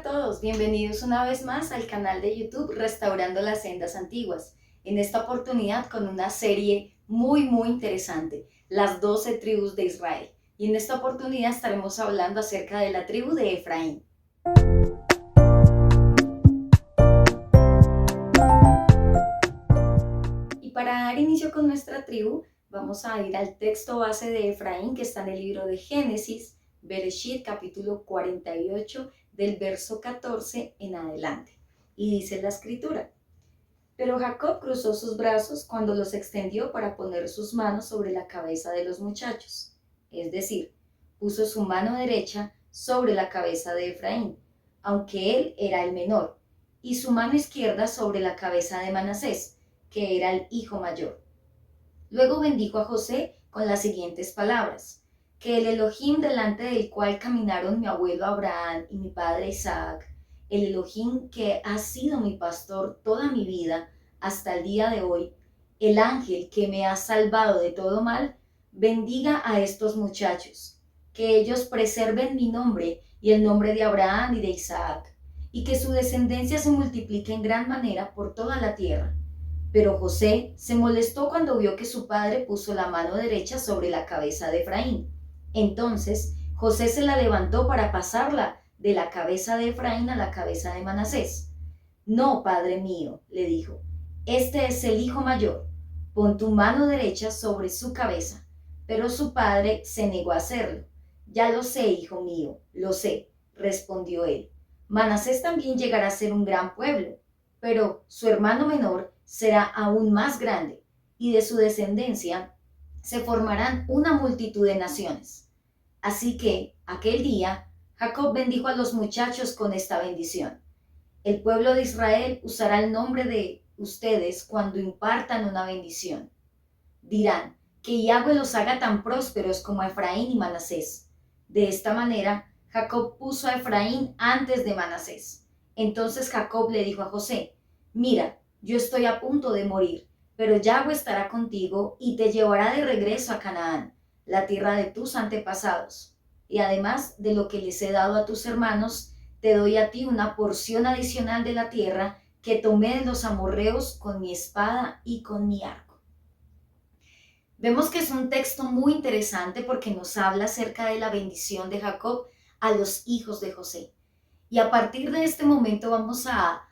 a todos, bienvenidos una vez más al canal de YouTube Restaurando las Sendas Antiguas. En esta oportunidad con una serie muy interesante, las 12 tribus de Israel. Y en esta oportunidad estaremos hablando acerca de la tribu de Efraín. Y para dar inicio con nuestra tribu, vamos a ir al texto base de Efraín que está en el libro de Génesis, Bereshit, capítulo 48, del verso 14 en adelante. Y dice la escritura: Pero Jacob cruzó sus brazos cuando los extendió para poner sus manos sobre la cabeza de los muchachos. Es decir, puso su mano derecha sobre la cabeza de Efraín, aunque él era el menor, y su mano izquierda sobre la cabeza de Manasés, que era el hijo mayor. Luego bendijo a José con las siguientes palabras: que el Elohim delante del cual caminaron mi abuelo Abraham y mi padre Isaac, el Elohim que ha sido mi pastor toda mi vida hasta el día de hoy, el ángel que me ha salvado de todo mal, bendiga a estos muchachos, que ellos preserven mi nombre y el nombre de Abraham y de Isaac, y que su descendencia se multiplique en gran manera por toda la tierra. Pero José se molestó cuando vio que su padre puso la mano derecha sobre la cabeza de Efraín. Entonces José se la levantó para pasarla de la cabeza de Efraín a la cabeza de Manasés. No, padre mío, le dijo, este es el hijo mayor, pon tu mano derecha sobre su cabeza. Pero su padre se negó a hacerlo. Ya lo sé, hijo mío, lo sé, respondió él. Manasés también llegará a ser un gran pueblo, pero su hermano menor será aún más grande, y de su descendencia se formarán una multitud de naciones. Así que, aquel día, Jacob bendijo a los muchachos con esta bendición: el pueblo de Israel usará el nombre de ustedes cuando impartan una bendición. Dirán, que Yahweh los haga tan prósperos como a Efraín y Manasés. De esta manera, Jacob puso a Efraín antes de Manasés. Entonces Jacob le dijo a José: mira, yo estoy a punto de morir, pero Yahweh estará contigo y te llevará de regreso a Canaán, la tierra de tus antepasados. Y además de lo que les he dado a tus hermanos, te doy a ti una porción adicional de la tierra que tomé de los amorreos con mi espada y con mi arco. Vemos que es un texto muy interesante porque nos habla acerca de la bendición de Jacob a los hijos de José. Y a partir de este momento vamos a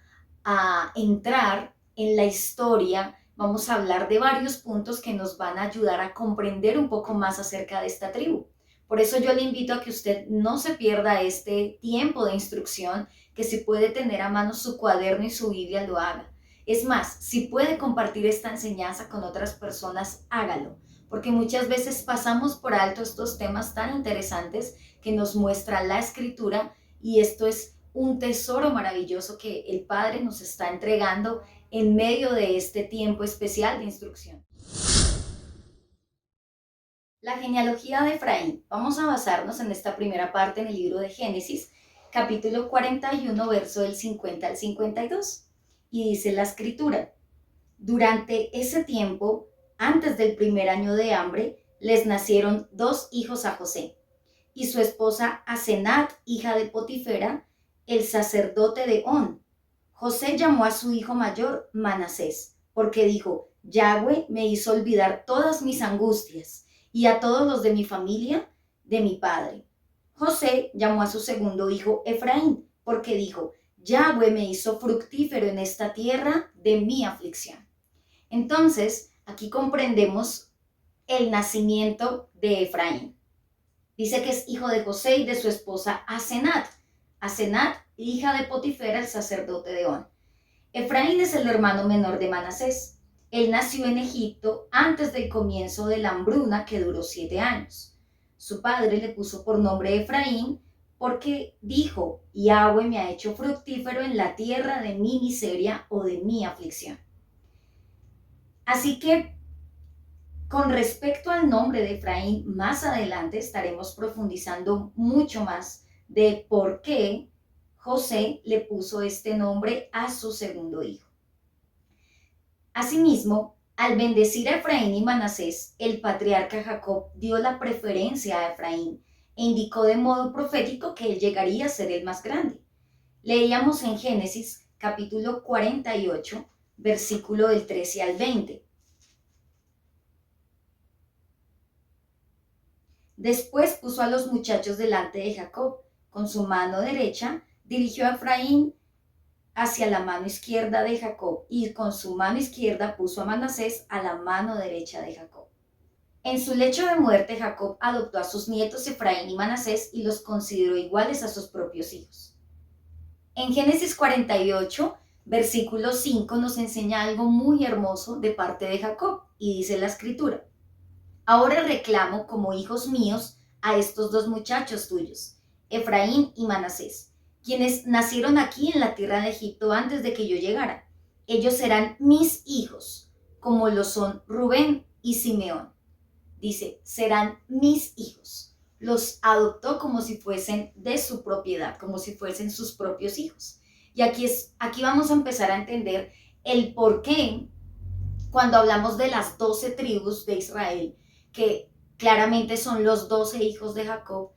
entrar en la historia, vamos a hablar de varios puntos que nos van a ayudar a comprender un poco más acerca de esta tribu. Por eso yo le invito a que usted no se pierda este tiempo de instrucción, que si puede tener a mano su cuaderno y su Biblia, lo haga. Es más, si puede compartir esta enseñanza con otras personas, hágalo, porque muchas veces pasamos por alto estos temas tan interesantes que nos muestra la Escritura, y esto es un tesoro maravilloso que el Padre nos está entregando en medio de este tiempo especial de instrucción. La genealogía de Efraín. Vamos a basarnos en esta primera parte en el libro de Génesis, capítulo 41, verso del 50 al 52. Y dice la Escritura: durante ese tiempo, antes del primer año de hambre, les nacieron 2 hijos a José y su esposa Asenat, hija de Potifera, el sacerdote de On. José llamó a su hijo mayor Manasés, porque dijo: Yahweh me hizo olvidar todas mis angustias, y a todos los de mi familia, de mi padre. José llamó a su segundo hijo Efraín, porque dijo: Yahweh me hizo fructífero en esta tierra de mi aflicción. Entonces, aquí comprendemos el nacimiento de Efraín. Dice que es hijo de José y de su esposa Asenat. Asenat, hija de Potifera, el sacerdote de On. Efraín es el hermano menor de Manasés. Él nació en Egipto antes del comienzo de la hambruna que duró 7 años. Su padre le puso por nombre Efraín porque dijo: Yahweh me ha hecho fructífero en la tierra de mi miseria o de mi aflicción. Así que, con respecto al nombre de Efraín, más adelante estaremos profundizando mucho más de por qué José le puso este nombre a su segundo hijo. Asimismo, al bendecir a Efraín y Manasés, el patriarca Jacob dio la preferencia a Efraín e indicó de modo profético que él llegaría a ser el más grande. Leíamos en Génesis capítulo 48, versículo del 13 al 20. Después puso a los muchachos delante de Jacob. Con su mano derecha dirigió a Efraín hacia la mano izquierda de Jacob y con su mano izquierda puso a Manasés a la mano derecha de Jacob. En su lecho de muerte, Jacob adoptó a sus nietos Efraín y Manasés y los consideró iguales a sus propios hijos. En Génesis 48, versículo 5, nos enseña algo muy hermoso de parte de Jacob y dice la escritura: ahora reclamo como hijos míos a estos dos muchachos tuyos, Efraín y Manasés, quienes nacieron aquí en la tierra de Egipto antes de que yo llegara. Ellos serán mis hijos, como lo son Rubén y Simeón. Dice, serán mis hijos. Los adoptó como si fuesen de su propiedad, como si fuesen sus propios hijos. Y aquí vamos a empezar a entender el por qué cuando hablamos de las 12 tribus de Israel, que claramente son los 12 hijos de Jacob,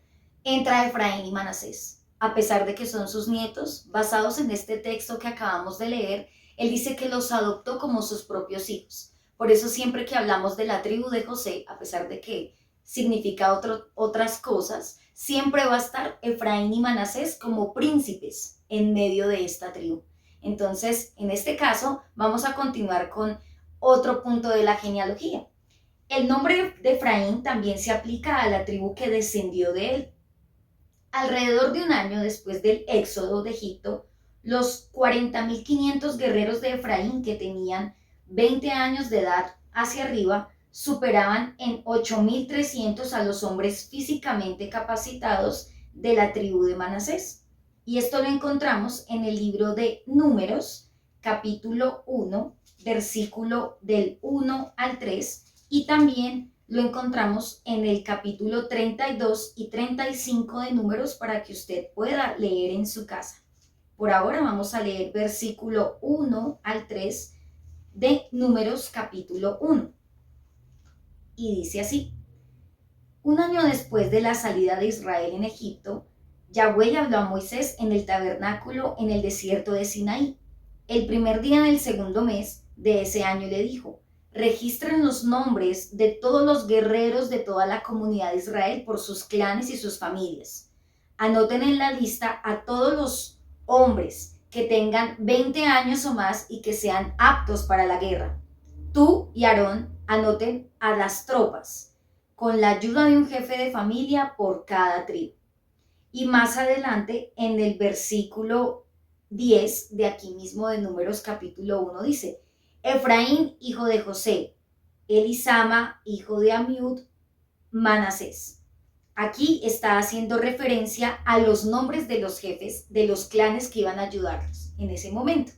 entra Efraín y Manasés. A pesar de que son sus nietos, basados en este texto que acabamos de leer, él dice que los adoptó como sus propios hijos. Por eso siempre que hablamos de la tribu de José, a pesar de que significa otras cosas, siempre va a estar Efraín y Manasés como príncipes en medio de esta tribu. Entonces, en este caso, vamos a continuar con otro punto de la genealogía. El nombre de Efraín también se aplica a la tribu que descendió de él. Alrededor de un año después del éxodo de Egipto, los 40.500 guerreros de Efraín que tenían 20 años de edad hacia arriba superaban en 8.300 a los hombres físicamente capacitados de la tribu de Manasés. Y esto lo encontramos en el libro de Números, capítulo 1, versículo del 1 al 3, y también lo encontramos en el capítulo 32 y 35 de Números para que usted pueda leer en su casa. Por ahora vamos a leer versículo 1 al 3 de Números capítulo 1. Y dice así: un año después de la salida de Israel en Egipto, Yahweh habló a Moisés en el tabernáculo en el desierto de Sinaí. El primer día del segundo mes de ese año le dijo: registren los nombres de todos los guerreros de toda la comunidad de Israel por sus clanes y sus familias. Anoten en la lista a todos los hombres que tengan 20 años o más y que sean aptos para la guerra. Tú y Aarón anoten a las tropas, con la ayuda de un jefe de familia por cada tribu. Y más adelante, en el versículo 10 de aquí mismo de Números capítulo 1 dice: Efraín, hijo de José, Elisama, hijo de Amiud, Manasés. Aquí está haciendo referencia a los nombres de los jefes de los clanes que iban a ayudarlos en ese momento.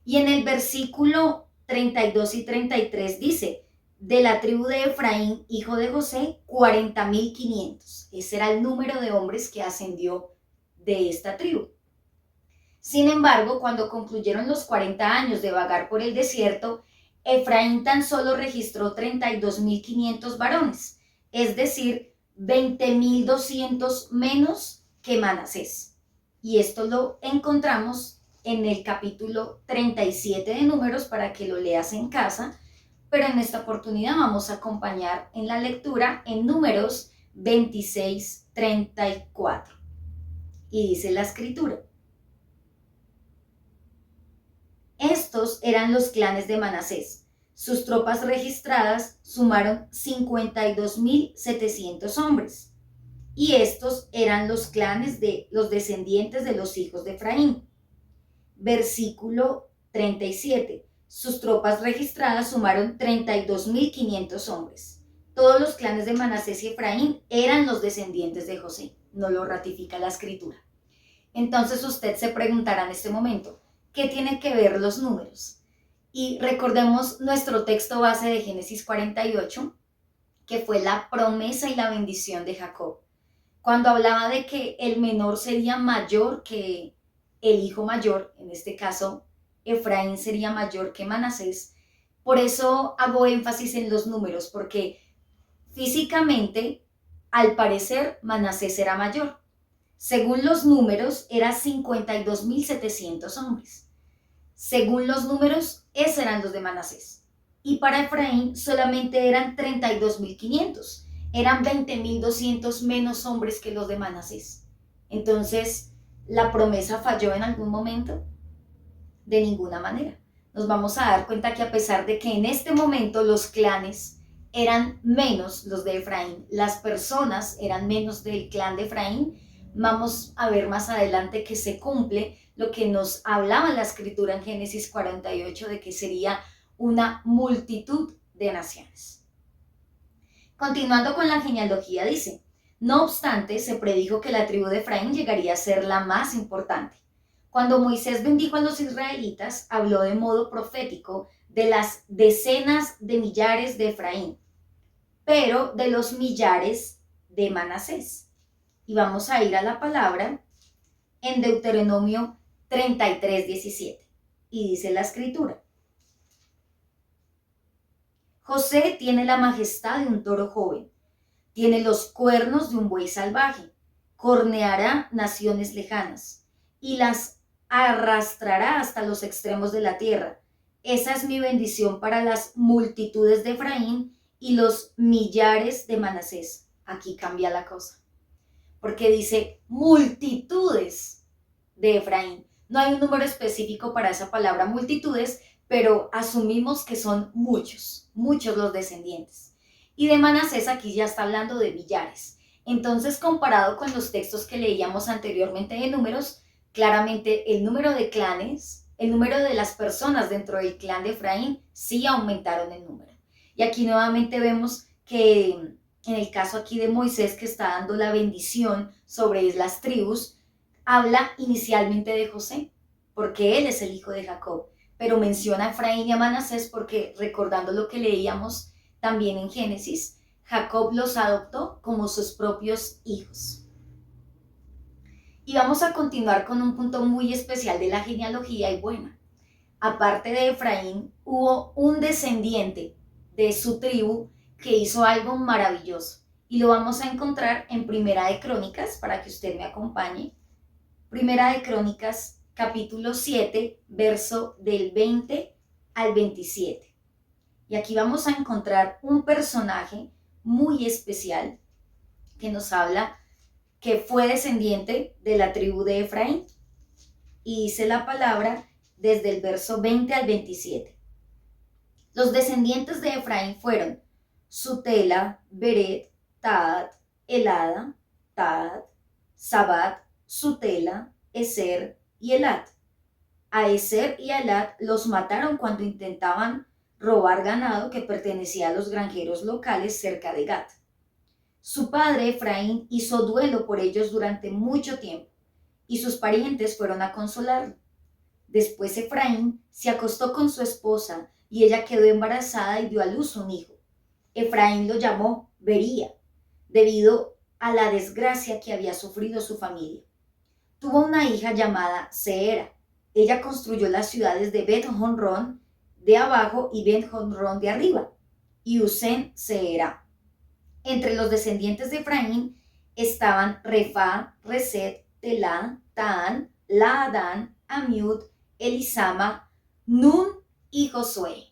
Y en el versículo 32 y 33 dice: de la tribu de Efraín, hijo de José, 40.500. Ese era el número de hombres que ascendió de esta tribu. Sin embargo, cuando concluyeron los 40 años de vagar por el desierto, Efraín tan solo registró 32.500 varones, es decir, 20.200 menos que Manasés. Y esto lo encontramos en el capítulo 37 de Números para que lo leas en casa, pero en esta oportunidad vamos a acompañar en la lectura en Números 26:34. Y dice la escritura: estos eran los clanes de Manasés. Sus tropas registradas sumaron 52.700 hombres. Y estos eran los clanes de los descendientes de los hijos de Efraín. Versículo 37. Sus tropas registradas sumaron 32.500 hombres. Todos los clanes de Manasés y Efraín eran los descendientes de José. No lo ratifica la escritura. Entonces usted se preguntará en este momento: ¿qué tienen que ver los números? Y recordemos nuestro texto base de Génesis 48, que fue la promesa y la bendición de Jacob. Cuando hablaba de que el menor sería mayor que el hijo mayor, en este caso Efraín sería mayor que Manasés. Por eso hago énfasis en los números, porque físicamente, al parecer, Manasés era mayor. Según los números, era 52.700 hombres. Según los números, esos eran los de Manasés. Y para Efraín solamente eran 32.500. Eran 20.200 menos hombres que los de Manasés. Entonces, ¿la promesa falló en algún momento? De ninguna manera. Nos vamos a dar cuenta que a pesar de que en este momento los clanes eran menos los de Efraín, las personas eran menos del clan de Efraín, vamos a ver más adelante que se cumple lo que nos hablaba la escritura en Génesis 48 de que sería una multitud de naciones. Continuando con la genealogía dice, no obstante, se predijo que la tribu de Efraín llegaría a ser la más importante. Cuando Moisés bendijo a los israelitas, habló de modo profético de las decenas de millares de Efraín, pero de los millares de Manasés. Y vamos a ir a la palabra en Deuteronomio 33:17. Y dice la escritura. José tiene la majestad de un toro joven, tiene los cuernos de un buey salvaje, corneará naciones lejanas y las arrastrará hasta los extremos de la tierra. Esa es mi bendición para las multitudes de Efraín y los millares de Manasés. Aquí cambia la cosa, porque dice multitudes de Efraín. No hay un número específico para esa palabra multitudes, pero asumimos que son muchos los descendientes. Y de Manasés aquí ya está hablando de millares. Entonces, comparado con los textos que leíamos anteriormente de números, claramente el número de clanes, el número de las personas dentro del clan de Efraín sí aumentaron en número. Y aquí nuevamente vemos que en el caso aquí de Moisés, que está dando la bendición sobre las tribus, habla inicialmente de José, porque él es el hijo de Jacob, pero menciona a Efraín y a Manasés porque, recordando lo que leíamos también en Génesis, Jacob los adoptó como sus propios hijos. Y vamos a continuar con un punto muy especial de la genealogía y buena. Aparte de Efraín, hubo un descendiente de su tribu que hizo algo maravilloso. Y lo vamos a encontrar en Primera de Crónicas, para que usted me acompañe. Primera de Crónicas, capítulo 7, verso del 20 al 27. Y aquí vamos a encontrar un personaje muy especial que nos habla que fue descendiente de la tribu de Efraín. Y dice la palabra desde el verso 20 al 27. Los descendientes de Efraín fueron Sutela, Beret, Taat, Elada, Taat, Sabat, Sutela, Eser y Elat. A Eser y a Elat los mataron cuando intentaban robar ganado que pertenecía a los granjeros locales cerca de Gat. Su padre Efraín hizo duelo por ellos durante mucho tiempo y sus parientes fueron a consolarlo. Después Efraín se acostó con su esposa y ella quedó embarazada y dio a luz un hijo. Efraín lo llamó Bería, debido a la desgracia que había sufrido su familia. Tuvo una hija llamada Seera. Ella construyó las ciudades de Bet-Honrón de abajo y Bet-Honrón de arriba, y Usen Seera. Entre los descendientes de Efraín estaban Refá, Reset, Telá, Taán, Laadán, Amiud, Elisama, Nun y Josué.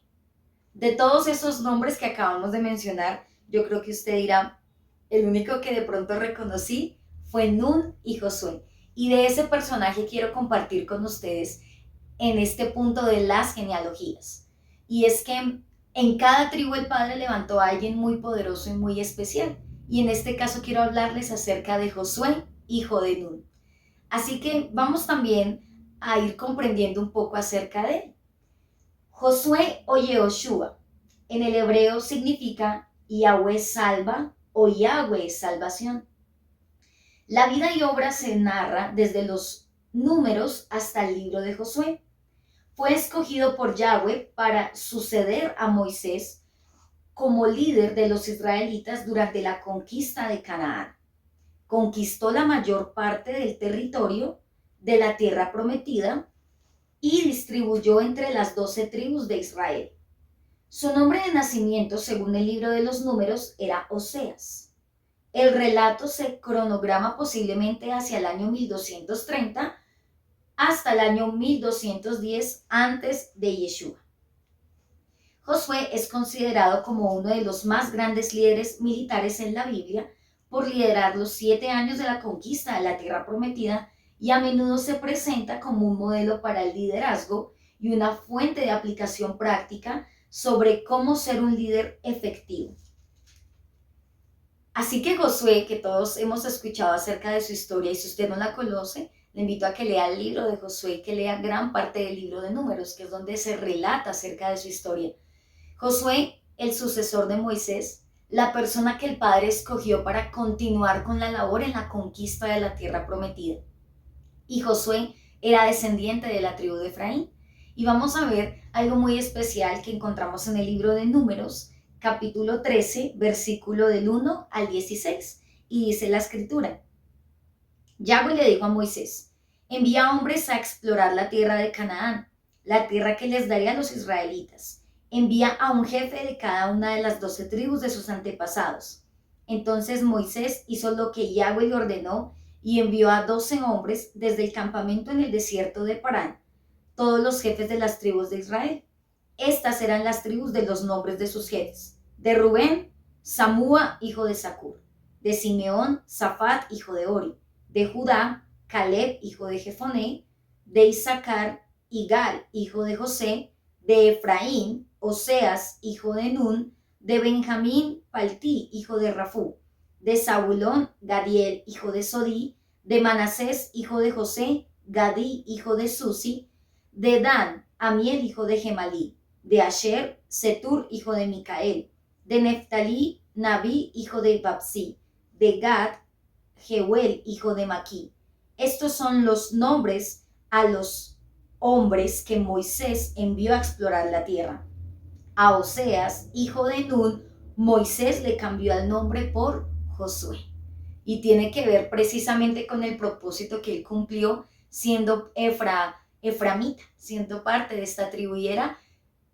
De todos esos nombres que acabamos de mencionar, yo creo que usted dirá, el único que de pronto reconocí fue Nun y Josué. Y de ese personaje quiero compartir con ustedes en este punto de las genealogías. Y es que en cada tribu el Padre levantó a alguien muy poderoso y muy especial. Y en este caso quiero hablarles acerca de Josué, hijo de Nun. Así que vamos también a ir comprendiendo un poco acerca de él. Josué o Yehoshua en el hebreo significa Yahweh salva o Yahweh es salvación. La vida y obra se narra desde los números hasta el libro de Josué. Fue escogido por Yahweh para suceder a Moisés como líder de los israelitas durante la conquista de Canaán. Conquistó la mayor parte del territorio de la tierra prometida y distribuyó entre las 12 tribus de Israel. Su nombre de nacimiento, según el libro de los números, era Oseas. El relato se cronograma posiblemente hacia el año 1230 hasta el año 1210 antes de Yeshua. Josué es considerado como uno de los más grandes líderes militares en la Biblia por liderar los 7 años de la conquista de la tierra prometida, y a menudo se presenta como un modelo para el liderazgo y una fuente de aplicación práctica sobre cómo ser un líder efectivo. Así que Josué, que todos hemos escuchado acerca de su historia, y si usted no la conoce, le invito a que lea el libro de Josué y que lea gran parte del libro de Números, que es donde se relata acerca de su historia. Josué, el sucesor de Moisés, la persona que el Padre escogió para continuar con la labor en la conquista de la tierra prometida. Y Josué era descendiente de la tribu de Efraín. Y vamos a ver algo muy especial que encontramos en el libro de Números, capítulo 13, versículo del 1 al 16. Y dice la escritura: Yahweh le dijo a Moisés: envía hombres a explorar la tierra de Canaán, la tierra que les daré a los israelitas. Envía a un jefe de cada una de las 12 tribus de sus antepasados. Entonces Moisés hizo lo que Yahweh le ordenó y envió a 12 hombres desde el campamento en el desierto de Parán, todos los jefes de las tribus de Israel. Estas eran las tribus de los nombres de sus jefes: de Rubén, Samúa, hijo de Zacur; de Simeón, Safat, hijo de Ori; de Judá, Caleb, hijo de Jefoné; de Isaacar, Igal, hijo de José; de Efraín, Oseas, hijo de Nun; de Benjamín, Paltí, hijo de Rafú; de Zabulón, Gadiel, hijo de Sodí; de Manasés, hijo de José, Gadí, hijo de Susi; de Dan, Amiel, hijo de Gemalí; de Asher, Setur, hijo de Micael; de Neftalí, Nabí, hijo de Babsi; de Gad, Jeuel, hijo de Maquí. Estos son los nombres a los hombres que Moisés envió a explorar la tierra. A Oseas, hijo de Nun, Moisés le cambió el nombre por Josué. Y tiene que ver precisamente con el propósito que él cumplió siendo eframita, siendo parte de esta tribu, y era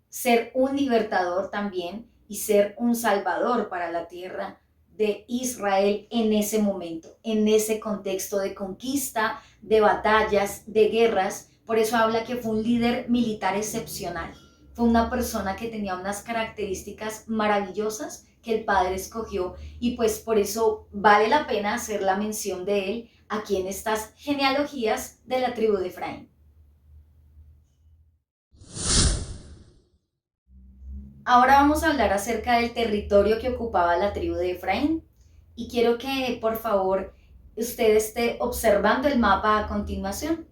ser un libertador también y ser un salvador para la tierra de Israel en ese momento, en ese contexto de conquista, de batallas, de guerras. Por eso habla que fue un líder militar excepcional. Fue una persona que tenía unas características maravillosas que el Padre escogió, y pues por eso vale la pena hacer la mención de él aquí en estas genealogías de la tribu de Efraín. Ahora vamos a hablar acerca del territorio que ocupaba la tribu de Efraín, y quiero que por favor usted esté observando el mapa a continuación.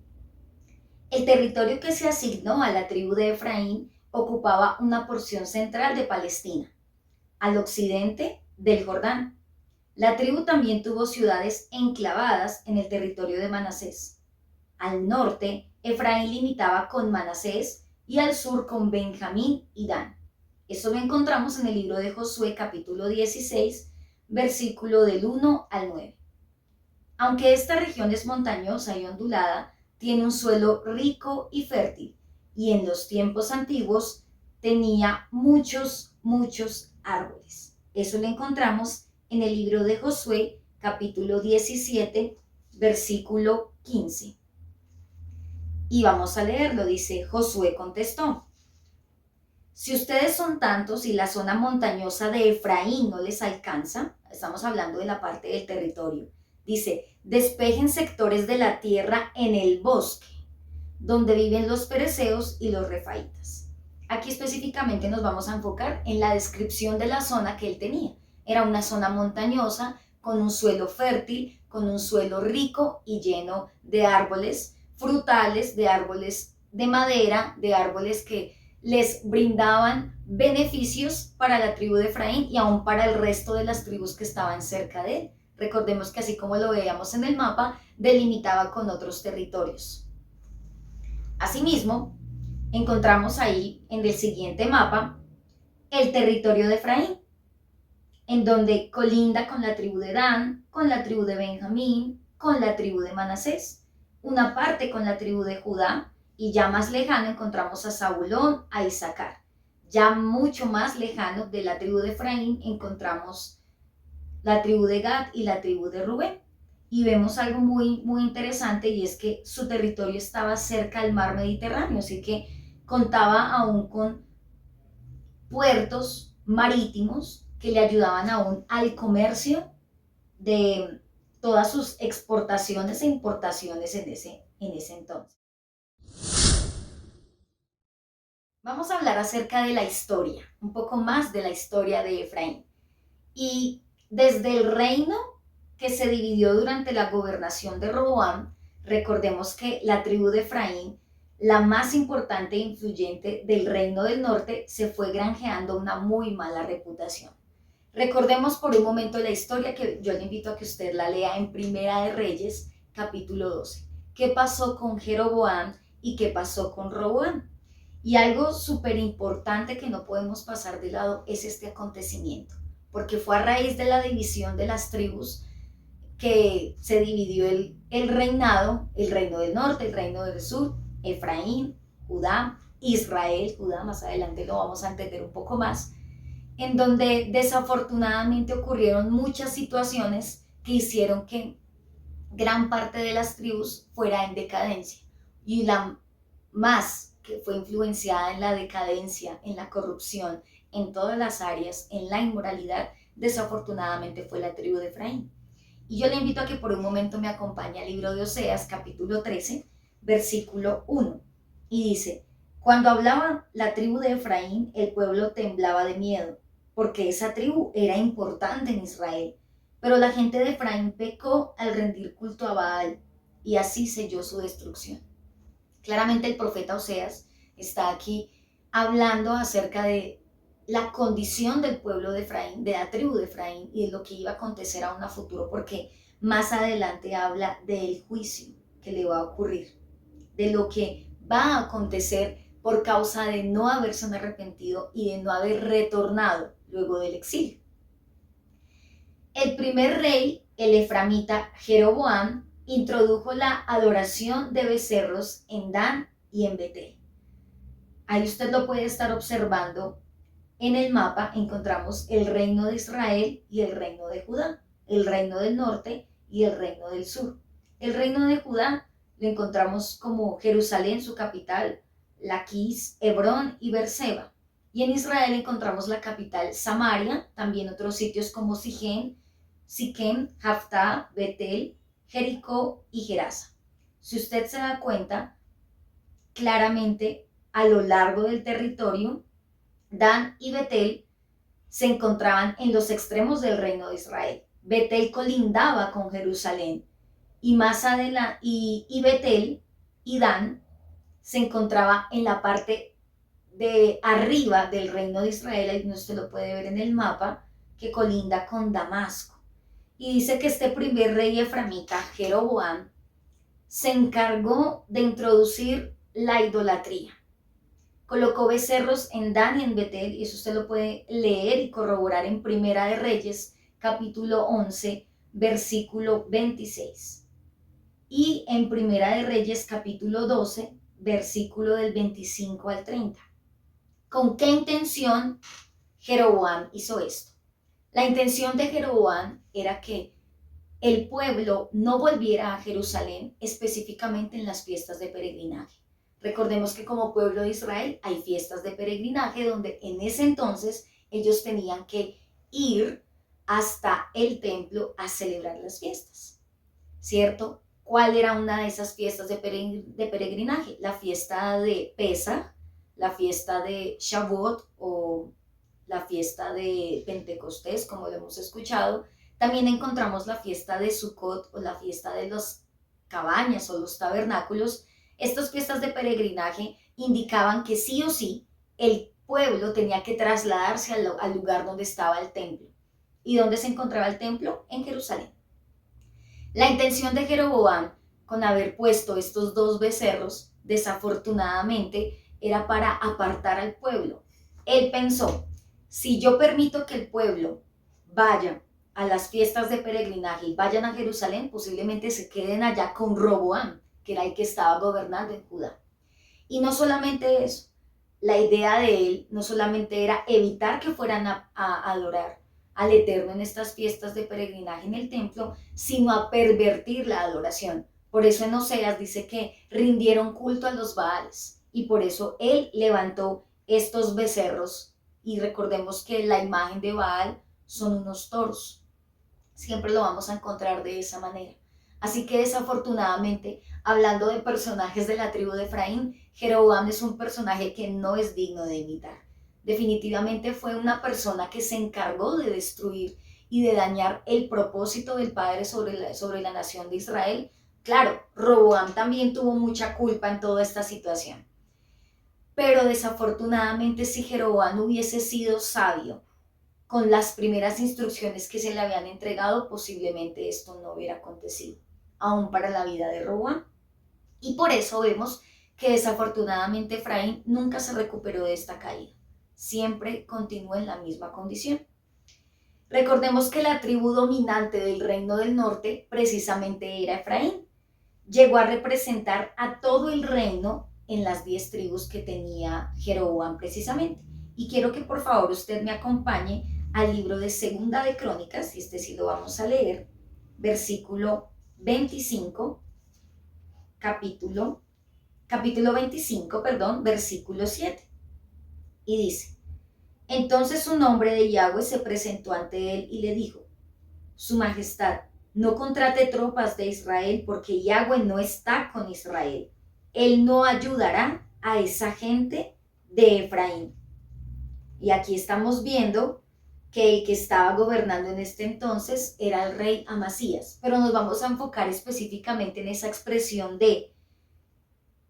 El territorio que se asignó a la tribu de Efraín ocupaba una porción central de Palestina, al occidente del Jordán. La tribu también tuvo ciudades enclavadas en el territorio de Manasés. Al norte, Efraín limitaba con Manasés, y al sur con Benjamín y Dan. Eso lo encontramos en el libro de Josué capítulo 16, versículo del 1 al 9. Aunque esta región es montañosa y ondulada, tiene un suelo rico y fértil, y en los tiempos antiguos tenía muchos árboles. Eso lo encontramos en el libro de Josué capítulo 17, versículo 15. Y vamos a leerlo. Dice: Josué contestó: si ustedes son tantos y la zona montañosa de Efraín no les alcanza, estamos hablando de la parte del territorio, dice: despejen sectores de la tierra en el bosque, donde viven los fereceos y los refaitas. Aquí específicamente nos vamos a enfocar en la descripción de la zona que él tenía. Era una zona montañosa, con un suelo fértil, con un suelo rico y lleno de árboles frutales, de árboles de madera, de árboles que les brindaban beneficios para la tribu de Efraín y aún para el resto de las tribus que estaban cerca de él. Recordemos que, así como lo veíamos en el mapa, delimitaba con otros territorios. Asimismo, encontramos ahí en el siguiente mapa el territorio de Efraín, en donde colinda con la tribu de Dan, con la tribu de Benjamín, con la tribu de Manasés, una parte con la tribu de Judá, y ya más lejano encontramos a Zabulón, a Isaacar. Ya mucho más lejano de la tribu de Efraín encontramos la tribu de Gad y la tribu de Rubén. Y vemos algo muy interesante, y es que su territorio estaba cerca al mar Mediterráneo, así que contaba aún con puertos marítimos que le ayudaban aún al comercio de todas sus exportaciones e importaciones en ese entonces. Vamos a hablar acerca de la historia, un poco más de la historia de Efraín. Y desde el reino que se dividió durante la gobernación de Roboam, recordemos que la tribu de Efraín, la más importante e influyente del reino del norte, se fue granjeando una muy mala reputación. Recordemos por un momento la historia, que yo le invito a que usted la lea en Primera de Reyes, capítulo 12. ¿Qué pasó con Jeroboam y qué pasó con Roboam? Y algo súper importante que no podemos pasar de lado es este acontecimiento, porque fue a raíz de la división de las tribus que se dividió el reinado, el reino del norte, el reino del sur, Efraín, Judá, Israel, Judá, más adelante lo vamos a entender un poco más, en donde desafortunadamente ocurrieron muchas situaciones que hicieron que gran parte de las tribus fuera en decadencia. Y la más que fue influenciada en la decadencia, en la corrupción, en todas las áreas, en la inmoralidad, desafortunadamente fue la tribu de Efraín. Y yo le invito a que por un momento me acompañe al libro de Oseas, capítulo 13, versículo 1. Y dice: cuando hablaba la tribu de Efraín, el pueblo temblaba de miedo, porque esa tribu era importante en Israel. Pero la gente de Efraín pecó al rendir culto a Baal, y así selló su destrucción. Claramente el profeta Oseas está aquí hablando acerca de la condición del pueblo de Efraín, de la tribu de Efraín, y de lo que iba a acontecer aún a futuro, porque más adelante habla del juicio que le va a ocurrir, de lo que va a acontecer por causa de no haberse arrepentido y de no haber retornado luego del exilio. El primer rey, el eframita Jeroboam, introdujo la adoración de becerros en Dan y en Betel. Ahí usted lo puede estar observando en el mapa. Encontramos el reino de Israel y el reino de Judá, el reino del norte y el reino del sur. El reino de Judá lo encontramos como Jerusalén, su capital, Laquis, Hebrón y Berseba. Y en Israel encontramos la capital Samaria, también otros sitios como Siquem, Haftá, Betel, Jericó y Gerasa. Si usted se da cuenta, claramente a lo largo del territorio, Dan y Betel se encontraban en los extremos del reino de Israel. Betel colindaba con Jerusalén, y más adelante, y Betel y Dan se encontraba en la parte de arriba del reino de Israel. Ahí usted lo puede ver en el mapa, que colinda con Damasco. Y dice que este primer rey eframita, Jeroboam, se encargó de introducir la idolatría. Colocó becerros en Dan y en Betel, y eso usted lo puede leer y corroborar en Primera de Reyes, capítulo 11, versículo 26. Y en Primera de Reyes, capítulo 12, versículo del 25 al 30. ¿Con qué intención Jeroboam hizo esto? La intención de Jeroboam era que el pueblo no volviera a Jerusalén, específicamente en las fiestas de peregrinaje. Recordemos que como pueblo de Israel hay fiestas de peregrinaje donde en ese entonces ellos tenían que ir hasta el templo a celebrar las fiestas, ¿cierto? ¿Cuál era una de esas fiestas de peregrinaje? La fiesta de Pesach, la fiesta de Shavuot o la fiesta de Pentecostés, como lo hemos escuchado. También encontramos la fiesta de Sukkot o la fiesta de las cabañas o los tabernáculos. Estas fiestas de peregrinaje indicaban que sí o sí el pueblo tenía que trasladarse al lugar donde estaba el templo. ¿Y dónde se encontraba el templo? En Jerusalén. La intención de Jeroboam con haber puesto estos dos becerros, desafortunadamente, era para apartar al pueblo. Él pensó: si yo permito que el pueblo vaya a las fiestas de peregrinaje y vayan a Jerusalén, posiblemente se queden allá con Roboam, que era el que estaba gobernando en Judá. Y no solamente eso, la idea de él no solamente era evitar que fueran a adorar, al Eterno en estas fiestas de peregrinaje en el templo, sino a pervertir la adoración. Por eso en Oseas dice que rindieron culto a los Baales y por eso él levantó estos becerros. Y recordemos que la imagen de Baal son unos toros. Siempre lo vamos a encontrar de esa manera. Así que desafortunadamente, hablando de personajes de la tribu de Efraín, Jeroboam es un personaje que no es digno de imitar. Definitivamente fue una persona que se encargó de destruir y de dañar el propósito del Padre sobre la nación de Israel. Claro, Roboam también tuvo mucha culpa en toda esta situación. Pero desafortunadamente, si Jeroboam hubiese sido sabio con las primeras instrucciones que se le habían entregado, posiblemente esto no hubiera acontecido, aún para la vida de Roboam. Y por eso vemos que desafortunadamente Efraín nunca se recuperó de esta caída. Siempre continúa en la misma condición. Recordemos que la tribu dominante del reino del norte precisamente era Efraín. Llegó a representar a todo el reino en las 10 tribus que tenía Jeroboam precisamente. Y quiero que por favor usted me acompañe al libro de Segunda de Crónicas, y este sí lo vamos a leer, versículo 25, capítulo 25, versículo 7. Y dice: entonces un hombre de Yahweh se presentó ante él y le dijo: Su Majestad, no contrate tropas de Israel, porque Yahweh no está con Israel. Él no ayudará a esa gente de Efraín. Y aquí estamos viendo que el que estaba gobernando en este entonces era el rey Amasías, pero nos vamos a enfocar específicamente en esa expresión de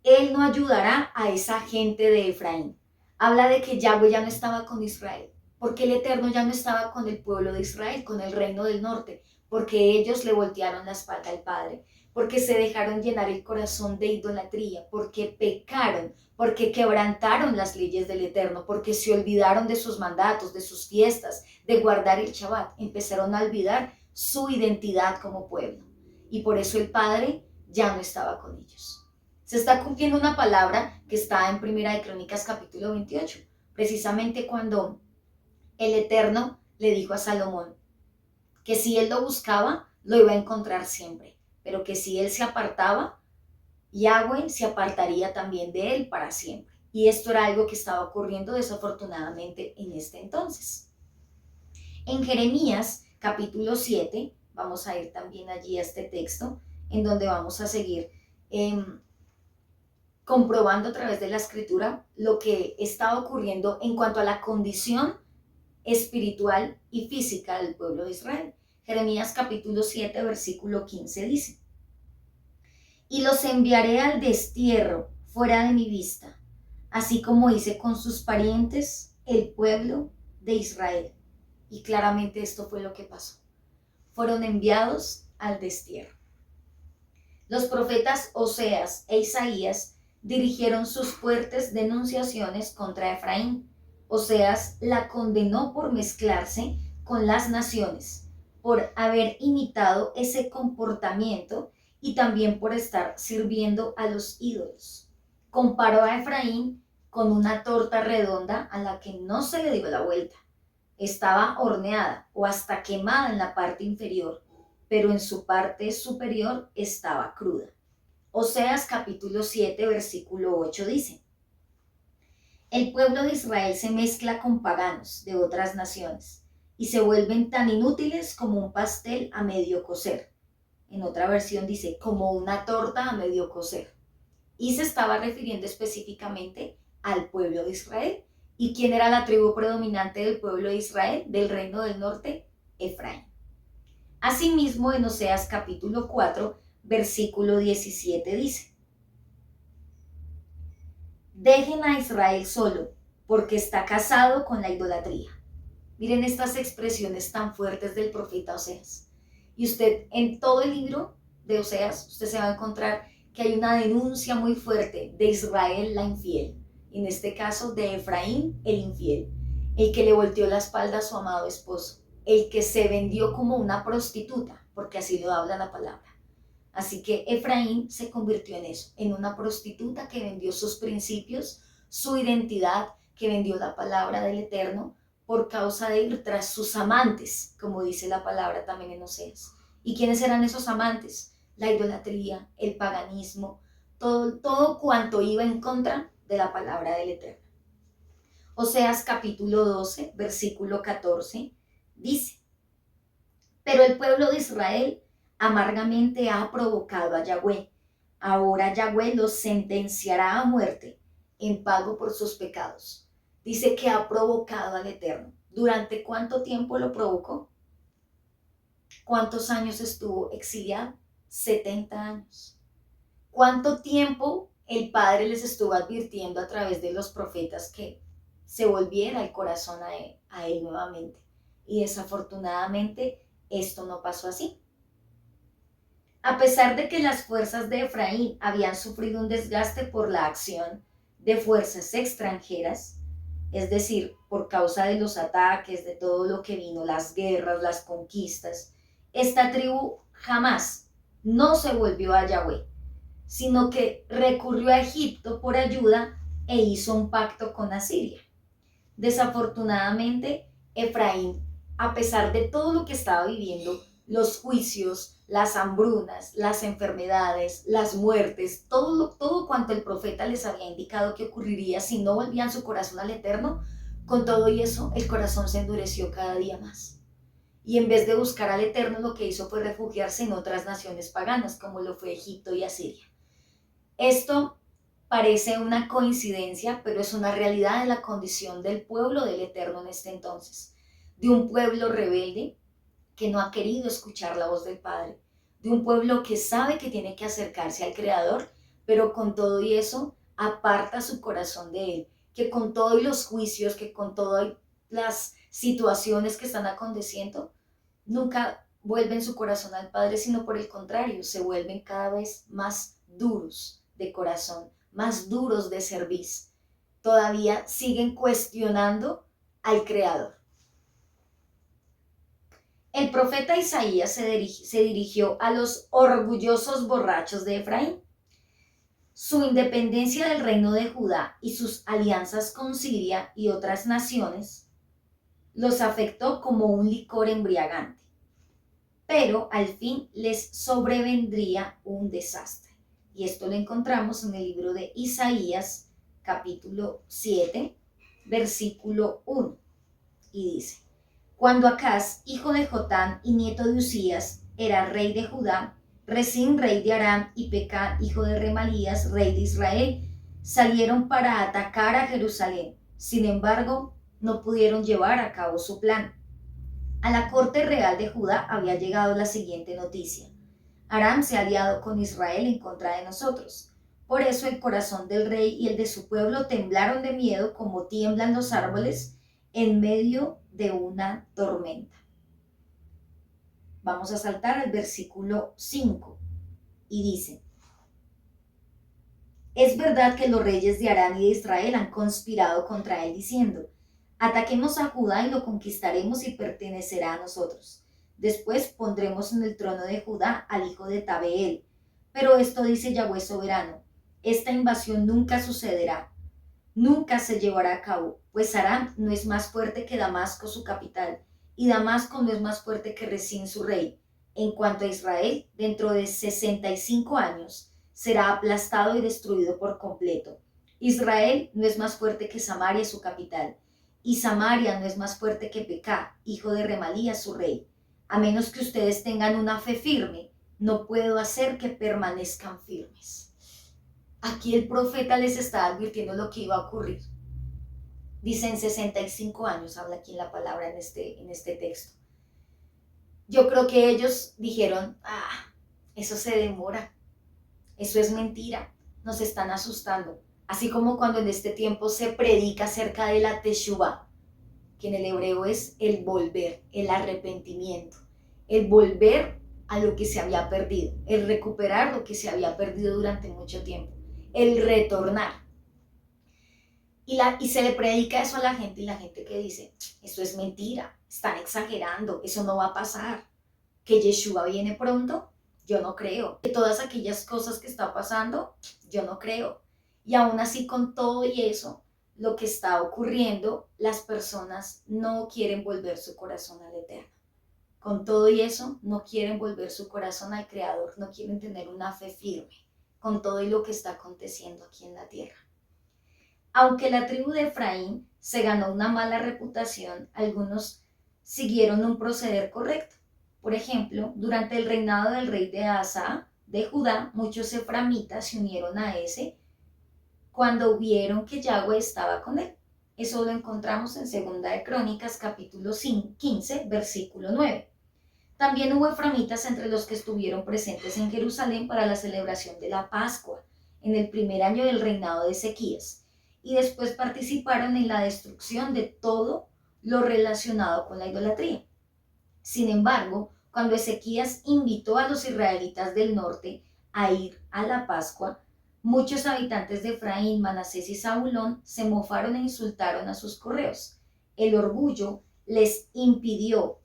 él no ayudará a esa gente de Efraín. Habla de que Yahweh ya no estaba con Israel, porque el Eterno ya no estaba con el pueblo de Israel, con el reino del norte, porque ellos le voltearon la espalda al Padre, porque se dejaron llenar el corazón de idolatría, porque pecaron, porque quebrantaron las leyes del Eterno, porque se olvidaron de sus mandatos, de sus fiestas, de guardar el Shabbat. Empezaron a olvidar su identidad como pueblo. Y por eso el Padre ya no estaba con ellos. Se está cumpliendo una palabra que está en Primera de Crónicas capítulo 28, precisamente cuando el Eterno le dijo a Salomón que si él lo buscaba, lo iba a encontrar siempre, pero que si él se apartaba, Yahweh se apartaría también de él para siempre. Y esto era algo que estaba ocurriendo desafortunadamente en este entonces. En Jeremías capítulo 7, vamos a ir también allí a este texto, en donde vamos a seguir comprobando a través de la escritura lo que estaba ocurriendo en cuanto a la condición espiritual y física del pueblo de Israel. Jeremías capítulo 7, versículo 15 dice: y los enviaré al destierro fuera de mi vista, así como hice con sus parientes, el pueblo de Israel. Y claramente esto fue lo que pasó. Fueron enviados al destierro. Los profetas Oseas e Isaías dirigieron sus fuertes denunciaciones contra Efraín. Oseas la condenó por mezclarse con las naciones, por haber imitado ese comportamiento y también por estar sirviendo a los ídolos. Comparó a Efraín con una torta redonda a la que no se le dio la vuelta. Estaba horneada o hasta quemada en la parte inferior, pero en su parte superior estaba cruda. Oseas capítulo 7, versículo 8 dice: el pueblo de Israel se mezcla con paganos de otras naciones y se vuelven tan inútiles como un pastel a medio cocer. En otra versión dice, como una torta a medio cocer. Y se estaba refiriendo específicamente al pueblo de Israel. ¿Y quién era la tribu predominante del pueblo de Israel, del reino del norte? Efraín. Asimismo, en Oseas capítulo 4, versículo 17 dice: dejen a Israel solo, porque está casado con la idolatría. Miren estas expresiones tan fuertes del profeta Oseas. Y usted en todo el libro de Oseas, usted se va a encontrar que hay una denuncia muy fuerte de Israel la infiel. En este caso de Efraín el infiel, el que le volteó la espalda a su amado esposo, el que se vendió como una prostituta, porque así lo habla la palabra. Así que Efraín se convirtió en eso, en una prostituta que vendió sus principios, su identidad, que vendió la palabra del Eterno por causa de ir tras sus amantes, como dice la palabra también en Oseas. ¿Y quiénes eran esos amantes? La idolatría, el paganismo, todo cuanto iba en contra de la palabra del Eterno. Oseas capítulo 12, versículo 14, dice: pero el pueblo de Israel amargamente ha provocado a Yahweh. Ahora Yahweh los sentenciará a muerte en pago por sus pecados. Dice que ha provocado al Eterno. ¿Durante cuánto tiempo lo provocó? ¿Cuántos años estuvo exiliado? 70 años. ¿Cuánto tiempo el Padre les estuvo advirtiendo a través de los profetas que se volviera el corazón a él nuevamente? Y desafortunadamente esto no pasó así. A pesar de que las fuerzas de Efraín habían sufrido un desgaste por la acción de fuerzas extranjeras, es decir, por causa de los ataques, de todo lo que vino, las guerras, las conquistas, esta tribu jamás no se volvió a Yahweh, sino que recurrió a Egipto por ayuda e hizo un pacto con Asiria. Desafortunadamente, Efraín, a pesar de todo lo que estaba viviendo, los juicios, las hambrunas, las enfermedades, las muertes, todo cuanto el profeta les había indicado que ocurriría si no volvían su corazón al Eterno, con todo y eso, el corazón se endureció cada día más. Y en vez de buscar al Eterno, lo que hizo fue refugiarse en otras naciones paganas, como lo fue Egipto y Asiria. Esto parece una coincidencia, pero es una realidad de la condición del pueblo del Eterno en este entonces, de un pueblo rebelde que no ha querido escuchar la voz del Padre, de un pueblo que sabe que tiene que acercarse al Creador, pero con todo y eso aparta su corazón de Él, que con todos los juicios, que con todas las situaciones que están aconteciendo, nunca vuelven su corazón al Padre, sino por el contrario, se vuelven cada vez más duros de corazón, más duros de cerviz. Todavía siguen cuestionando al Creador. El profeta Isaías se dirigió a los orgullosos borrachos de Efraín. Su independencia del reino de Judá y sus alianzas con Siria y otras naciones los afectó como un licor embriagante, pero al fin les sobrevendría un desastre. Y esto lo encontramos en el libro de Isaías, capítulo 7, versículo 1. Y dice: cuando Acaz, hijo de Jotán y nieto de Usías, era rey de Judá, Resín, rey de Aram, y Pecá, hijo de Remalías, rey de Israel, salieron para atacar a Jerusalén. Sin embargo, no pudieron llevar a cabo su plan. A la corte real de Judá había llegado la siguiente noticia: Aram se ha aliado con Israel en contra de nosotros. Por eso el corazón del rey y el de su pueblo temblaron de miedo como tiemblan los árboles en medio de una tormenta. Vamos a saltar al versículo 5 y dice: es verdad que los reyes de Aram y de Israel han conspirado contra él diciendo: ataquemos a Judá y lo conquistaremos y pertenecerá a nosotros. Después pondremos en el trono de Judá al hijo de Tabeel. Pero esto dice Yahweh soberano: esta invasión nunca sucederá, nunca se llevará a cabo, pues Aram no es más fuerte que Damasco su capital, y Damasco no es más fuerte que Resín su rey. En cuanto a Israel, dentro de 65 años será aplastado y destruido por completo. Israel no es más fuerte que Samaria su capital, y Samaria no es más fuerte que Pecá, hijo de Remalías su rey. A menos que ustedes tengan una fe firme, no puedo hacer que permanezcan firmes. Aquí el profeta les está advirtiendo lo que iba a ocurrir. Dicen 65 años, habla aquí en la palabra en este texto. Yo creo que ellos dijeron: eso se demora, eso es mentira, nos están asustando. Así como cuando en este tiempo se predica acerca de la teshuvá, que en el hebreo es el volver, el arrepentimiento, el volver a lo que se había perdido, el recuperar lo que se había perdido durante mucho tiempo, el retornar. Y se le predica eso a la gente, y la gente que dice: eso es mentira, están exagerando, eso no va a pasar, que Yeshua viene pronto, yo no creo, que todas aquellas cosas que está pasando, yo no creo. Y aún así, con todo y eso, lo que está ocurriendo, las personas no quieren volver su corazón al Eterno. Con todo y eso, no quieren volver su corazón al Creador, no quieren tener una fe firme con todo y lo que está aconteciendo aquí en la tierra. Aunque la tribu de Efraín se ganó una mala reputación, algunos siguieron un proceder correcto. Por ejemplo, durante el reinado del rey de Asa de Judá, muchos eframitas se unieron a ese cuando vieron que Yahweh estaba con él. Eso lo encontramos en 2 Crónicas, capítulo 15, versículo 9. También hubo eframitas entre los que estuvieron presentes en Jerusalén para la celebración de la Pascua, en el primer año del reinado de Ezequías, y después participaron en la destrucción de todo lo relacionado con la idolatría. Sin embargo, cuando Ezequías invitó a los israelitas del norte a ir a la Pascua, muchos habitantes de Efraín, Manasés y Zabulón se mofaron e insultaron a sus correos. El orgullo les impidió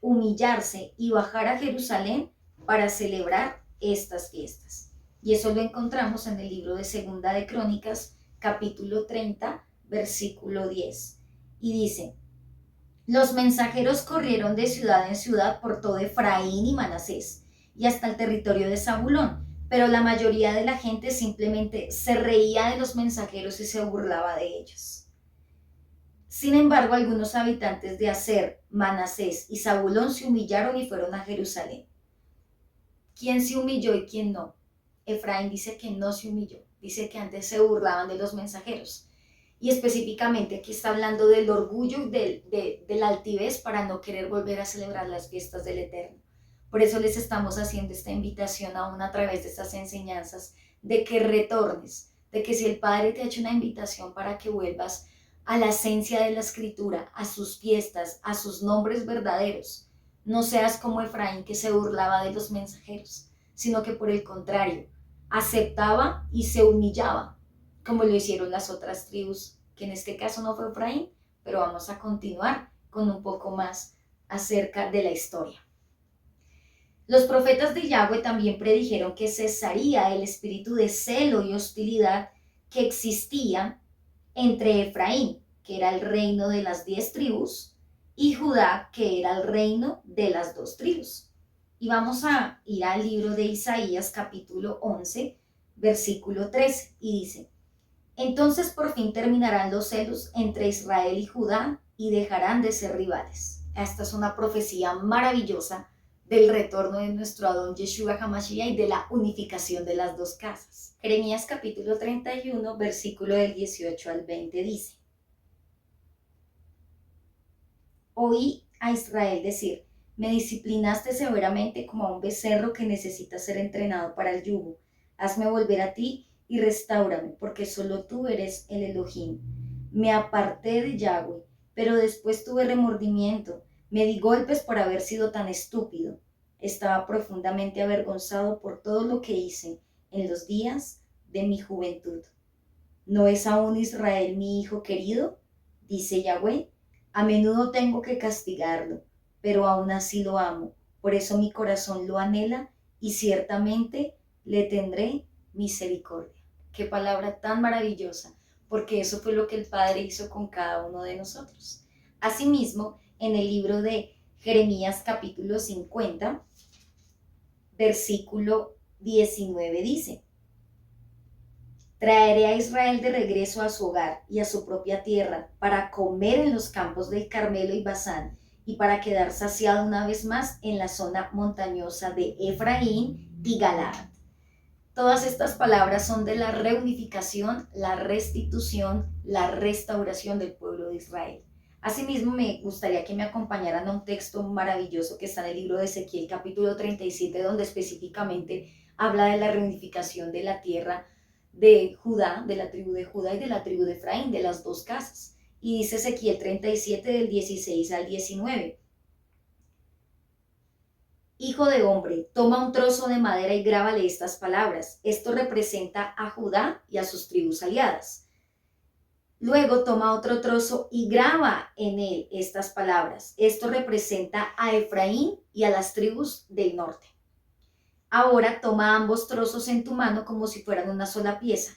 humillarse y bajar a Jerusalén para celebrar estas fiestas. Y eso lo encontramos en el libro de Segunda de Crónicas, capítulo 30, versículo 10. Y dice: los mensajeros corrieron de ciudad en ciudad por todo Efraín y Manasés y hasta el territorio de Zabulón, pero la mayoría de la gente simplemente se reía de los mensajeros y se burlaba de ellos. Sin embargo, algunos habitantes de Aser, Manasés y Zabulón se humillaron y fueron a Jerusalén. ¿Quién se humilló y quién no? Efraín dice que no se humilló, dice que antes se burlaban de los mensajeros. Y específicamente aquí está hablando del orgullo y de la altivez para no querer volver a celebrar las fiestas del Eterno. Por eso les estamos haciendo esta invitación aún a través de estas enseñanzas, de que retornes, de que si el Padre te ha hecho una invitación para que vuelvas a la esencia de la Escritura, a sus fiestas, a sus nombres verdaderos, no seas como Efraín, que se burlaba de los mensajeros, sino que por el contrario, aceptaba y se humillaba, como lo hicieron las otras tribus, que en este caso no fue Efraín, pero vamos a continuar con un poco más acerca de la historia. Los profetas de Yahweh también predijeron que cesaría el espíritu de celo y hostilidad que existía entre Efraín, que era el reino de las 10 tribus, y Judá, que era el reino de las 2 tribus. Y vamos a ir al libro de Isaías, capítulo 11, versículo 13, y dice: entonces por fin terminarán los celos entre Israel y Judá y dejarán de ser rivales. Esta es una profecía maravillosa del retorno de nuestro Adón Yeshua HaMashiach y de la unificación de las dos casas. Jeremías capítulo 31, versículo del 18 al 20 dice: oí a Israel decir: me disciplinaste severamente como a un becerro que necesita ser entrenado para el yugo. Hazme volver a ti y restáurame, porque solo tú eres el Elohim. Me aparté de Yahweh, pero después tuve remordimiento. Me di golpes por haber sido tan estúpido. Estaba profundamente avergonzado por todo lo que hice en los días de mi juventud. ¿No es aún Israel mi hijo querido?, dice Yahweh. A menudo tengo que castigarlo, pero aún así lo amo. Por eso mi corazón lo anhela y ciertamente le tendré misericordia. Qué palabra tan maravillosa, porque eso fue lo que el Padre hizo con cada uno de nosotros. Asimismo, en el libro de Jeremías capítulo 50, versículo 19 dice: traeré a Israel de regreso a su hogar y a su propia tierra para comer en los campos del Carmelo y Basán y para quedar saciado una vez más en la zona montañosa de Efraín y Galaad. Todas estas palabras son de la reunificación, la restitución, la restauración del pueblo de Israel. Asimismo, me gustaría que me acompañaran a un texto maravilloso que está en el libro de Ezequiel, capítulo 37, donde específicamente habla de la reunificación de la tierra de Judá, de la tribu de Judá y de la tribu de Efraín, de las dos casas. Y dice Ezequiel 37, del 16 al 19. Hijo de hombre, toma un trozo de madera y grábale estas palabras. Esto representa a Judá y a sus tribus aliadas. Luego toma otro trozo y graba en él estas palabras. Esto representa a Efraín y a las tribus del norte. Ahora toma ambos trozos en tu mano como si fueran una sola pieza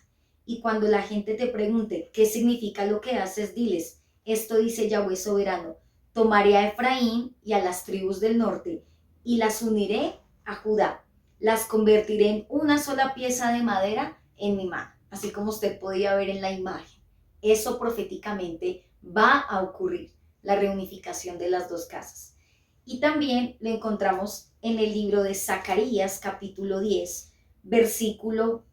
Y cuando la gente te pregunte qué significa lo que haces, diles, esto dice Yahweh soberano, tomaré a Efraín y a las tribus del norte y las uniré a Judá. Las convertiré en una sola pieza de madera en mi mano, así como usted podía ver en la imagen. Eso proféticamente va a ocurrir, la reunificación de las dos casas. Y también lo encontramos en el libro de Zacarías, capítulo 10, versículo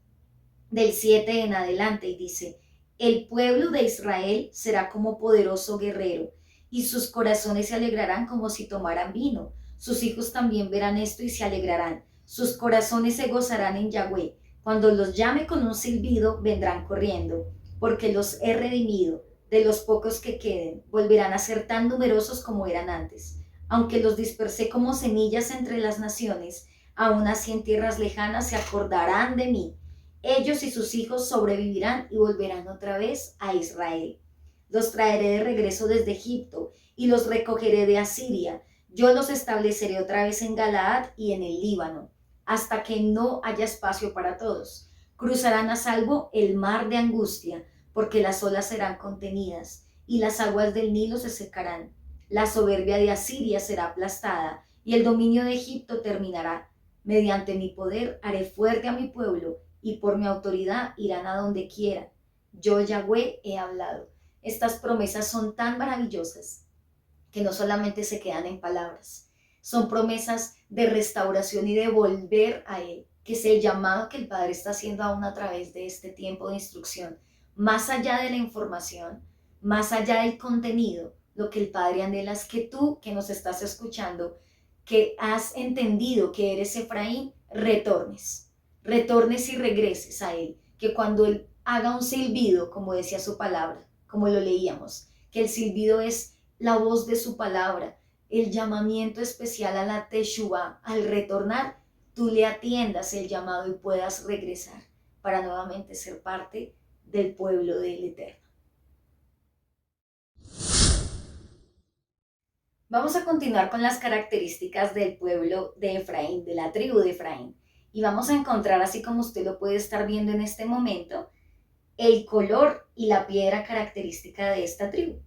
del 7 en adelante, y dice, el pueblo de Israel será como poderoso guerrero, y sus corazones se alegrarán como si tomaran vino. Sus hijos también verán esto y se alegrarán. Sus corazones se gozarán en Yahweh. Cuando los llame con un silbido, vendrán corriendo, porque los he redimido. De los pocos que queden, volverán a ser tan numerosos como eran antes. Aunque los dispersé como semillas entre las naciones, aún así en tierras lejanas se acordarán de mí. Ellos y sus hijos sobrevivirán y volverán otra vez a Israel. Los traeré de regreso desde Egipto y los recogeré de Asiria. Yo los estableceré otra vez en Galaad y en el Líbano, hasta que no haya espacio para todos. Cruzarán a salvo el mar de angustia, porque las olas serán contenidas y las aguas del Nilo se secarán. La soberbia de Asiria será aplastada y el dominio de Egipto terminará. Mediante mi poder haré fuerte a mi pueblo y por mi autoridad irán a donde quieran. Yo, Yahweh, he hablado. Estas promesas son tan maravillosas que no solamente se quedan en palabras, son promesas de restauración y de volver a Él, que es el llamado que el Padre está haciendo aún a través de este tiempo de instrucción. Más allá de la información, más allá del contenido, lo que el Padre anhela es que tú, que nos estás escuchando, que has entendido que eres Efraín, retornes y regreses a Él, que cuando Él haga un silbido, como decía su palabra, como lo leíamos, que el silbido es la voz de su palabra, el llamamiento especial a la Teshuvá, al retornar, tú le atiendas el llamado y puedas regresar para nuevamente ser parte del pueblo del Eterno. Vamos a continuar con las características del pueblo de Efraín, de la tribu de Efraín. Y vamos a encontrar, así como usted lo puede estar viendo en este momento, el color y la piedra característica de esta tribu.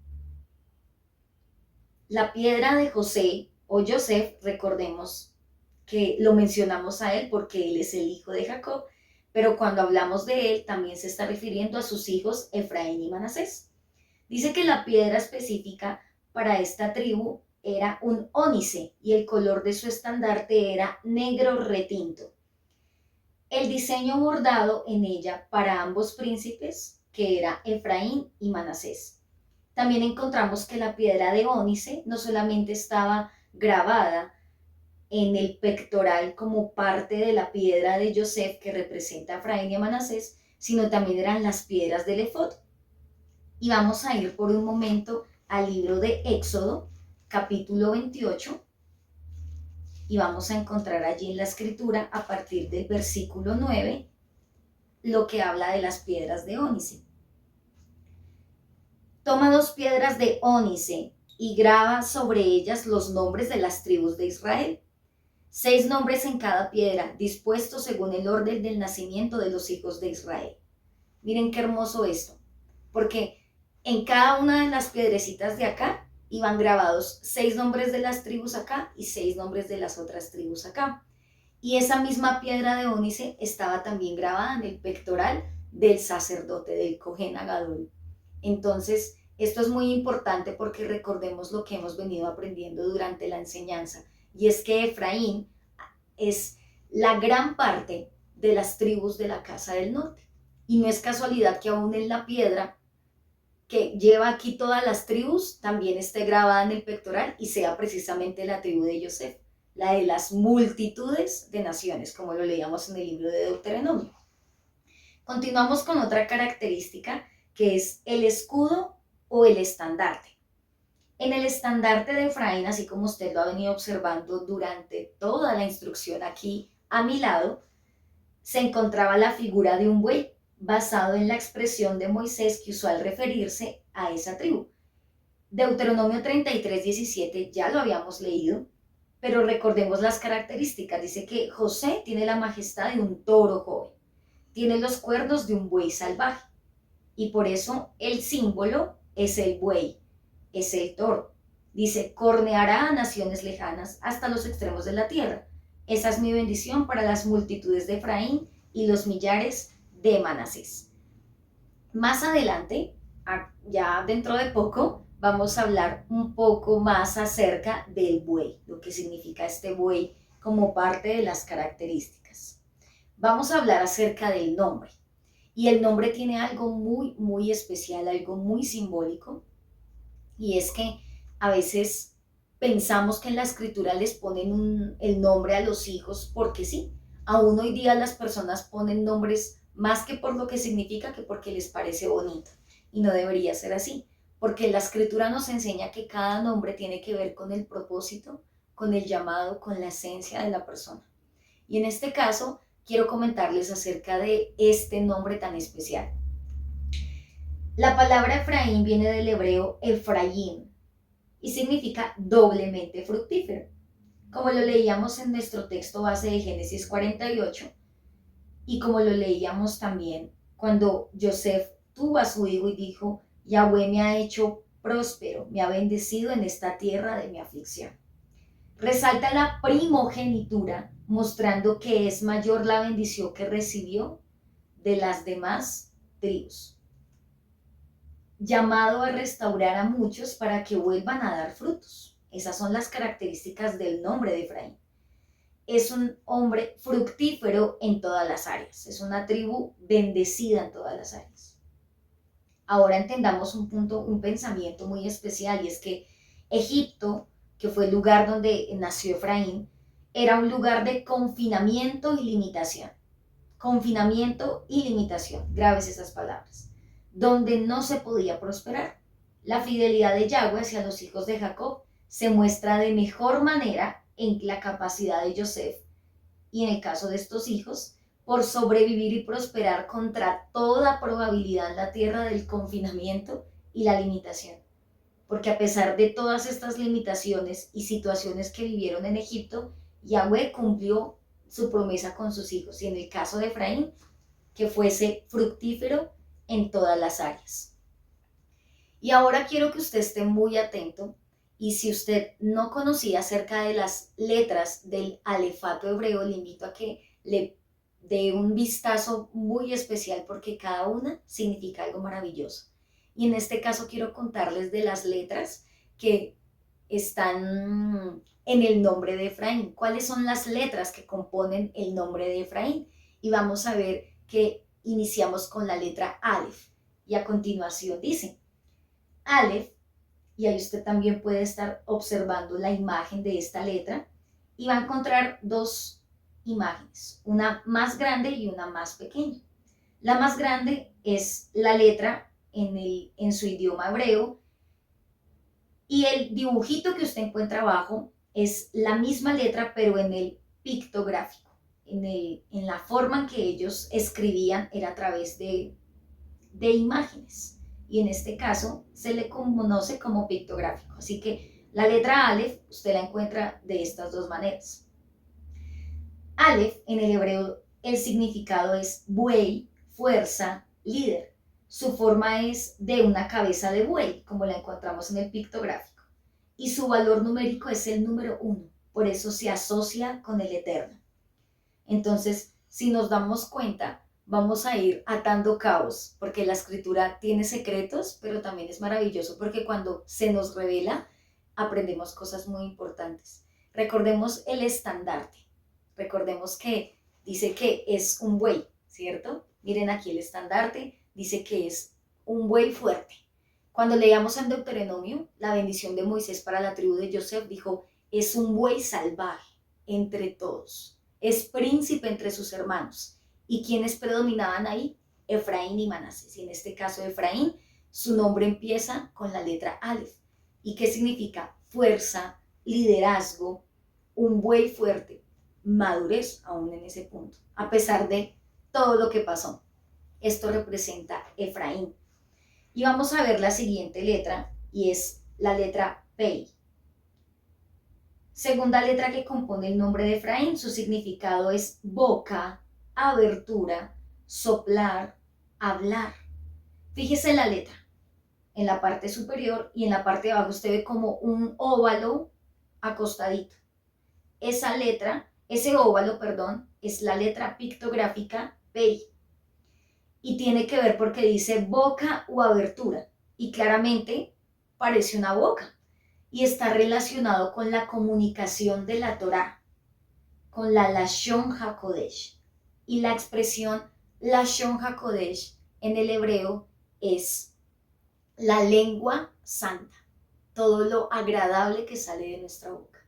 La piedra de José o Joseph, recordemos que lo mencionamos a él porque él es el hijo de Jacob, pero cuando hablamos de él también se está refiriendo a sus hijos Efraín y Manasés. Dice que la piedra específica para esta tribu era un ónice y el color de su estandarte era negro retinto. El diseño bordado en ella para ambos príncipes, que era Efraín y Manasés. También encontramos que la piedra de ónice no solamente estaba grabada en el pectoral como parte de la piedra de Joseph que representa a Efraín y a Manasés, sino también eran las piedras del efod. Y vamos a ir por un momento al libro de Éxodo, capítulo 28, y vamos a encontrar allí en la escritura, a partir del versículo 9, lo que habla de las piedras de ónice. Toma 2 piedras de ónice y graba sobre ellas los nombres de las tribus de Israel. 6 nombres en cada piedra, dispuestos según el orden del nacimiento de los hijos de Israel. Miren qué hermoso esto, porque en cada una de las piedrecitas de acá iban grabados 6 nombres de las tribus acá y 6 nombres de las otras tribus acá. Y esa misma piedra de ónice estaba también grabada en el pectoral del sacerdote, del Cohen Agadol. Entonces, esto es muy importante porque recordemos lo que hemos venido aprendiendo durante la enseñanza, y es que Efraín es la gran parte de las tribus de la casa del norte. Y no es casualidad que aún en la piedra que lleva aquí todas las tribus también esté grabada en el pectoral y sea precisamente la tribu de Joseph, la de las multitudes de naciones, como lo leíamos en el libro de Deuteronomio. Continuamos con otra característica que es el escudo o el estandarte. En el estandarte de Efraín, así como usted lo ha venido observando durante toda la instrucción aquí a mi lado, se encontraba la figura de un buey, basado en la expresión de Moisés que usó al referirse a esa tribu. Deuteronomio 33:17 ya lo habíamos leído, pero recordemos las características. Dice que José tiene la majestad de un toro joven. tiene los cuernos de un buey salvaje y por eso el símbolo es el buey, es el toro. Dice, corneará a naciones lejanas hasta los extremos de la tierra. Esa es mi bendición para las multitudes de Efraín y los millares de Manasés. Más adelante, ya dentro de poco, vamos a hablar un poco más acerca del buey, lo que significa este buey como parte de las características. Vamos a hablar acerca del nombre. Y el nombre tiene algo muy, muy especial, algo muy simbólico, y es que a veces pensamos que en la escritura les ponen el nombre a los hijos porque sí. Aún hoy día las personas ponen nombres más que por lo que significa que porque les parece bonito. Y no debería ser así, porque la escritura nos enseña que cada nombre tiene que ver con el propósito, con el llamado, con la esencia de la persona. Y en este caso, quiero comentarles acerca de este nombre tan especial. La palabra Efraín viene del hebreo Efraín y significa doblemente fructífero, como lo leíamos en nuestro texto base de Génesis 48 y como lo leíamos también cuando Joseph tuvo a su hijo y dijo, Yahweh me ha hecho próspero, me ha bendecido en esta tierra de mi aflicción. Resalta la primogenitura, mostrando que es mayor la bendición que recibió de las demás tribus. Llamado a restaurar a muchos para que vuelvan a dar frutos. Esas son las características del nombre de Efraín. Es un hombre fructífero en todas las áreas. Es una tribu bendecida en todas las áreas. Ahora entendamos un punto, un pensamiento muy especial, y es que Egipto, que fue el lugar donde nació Efraín, era un lugar de confinamiento y limitación. Confinamiento y limitación, graves esas palabras, donde no se podía prosperar. La fidelidad de Yahweh hacia los hijos de Jacob se muestra de mejor manera en la capacidad de Joseph y en el caso de estos hijos por sobrevivir y prosperar contra toda probabilidad en la tierra del confinamiento y la limitación. Porque a pesar de todas estas limitaciones y situaciones que vivieron en Egipto, Yahweh cumplió su promesa con sus hijos. Y en el caso de Efraín, que fuese fructífero en todas las áreas. Y ahora quiero que usted esté muy atento, y si usted no conocía acerca de las letras del alefato hebreo, le invito a que le dé un vistazo muy especial porque cada una significa algo maravilloso. Y en este caso quiero contarles de las letras que están en el nombre de Efraín. ¿Cuáles son las letras que componen el nombre de Efraín? Y vamos a ver que iniciamos con la letra Aleph. Y a continuación dice, Aleph, y ahí usted también puede estar observando la imagen de esta letra, y va a encontrar dos imágenes, una más grande y una más pequeña. La más grande es la letra en su idioma hebreo, y el dibujito que usted encuentra abajo es la misma letra, pero en el pictográfico, en la forma en que ellos escribían era a través de imágenes. Y en este caso se le conoce como pictográfico. Así que la letra Aleph usted la encuentra de estas dos maneras. Aleph en el hebreo el significado es buey, fuerza, líder. Su forma es de una cabeza de buey, como la encontramos en el pictográfico. Y su valor numérico es el número 1, por eso se asocia con el eterno. Entonces, si nos damos cuenta, vamos a ir atando cabos, porque la escritura tiene secretos, pero también es maravilloso porque cuando se nos revela, aprendemos cosas muy importantes. Recordemos el estandarte. Recordemos que dice que es un buey, ¿cierto? Miren aquí el estandarte, dice que es un buey fuerte. Cuando leíamos en Deuteronomio, la bendición de Moisés para la tribu de Joseph dijo, es un buey salvaje entre todos, es príncipe entre sus hermanos. ¿Y quiénes predominaban ahí? Efraín y Manasés. Y en este caso Efraín, su nombre empieza con la letra Aleph. ¿Y qué significa? Fuerza, liderazgo, un buey fuerte, madurez aún en ese punto, a pesar de todo lo que pasó. Esto representa Efraín. Y vamos a ver la siguiente letra, y es la letra Pei. Segunda letra que compone el nombre de Efraín, su significado es boca, abertura, soplar, hablar. Fíjese la letra. En la parte superior y en la parte de abajo usted ve como un óvalo acostadito. Ese óvalo, perdón, es la letra pictográfica Pei y tiene que ver porque dice boca o abertura y claramente parece una boca y está relacionado con la comunicación de la Torá, con la Lashon HaKodesh. Y la expresión Lashon HaKodesh en el hebreo es la lengua santa, todo lo agradable que sale de nuestra boca.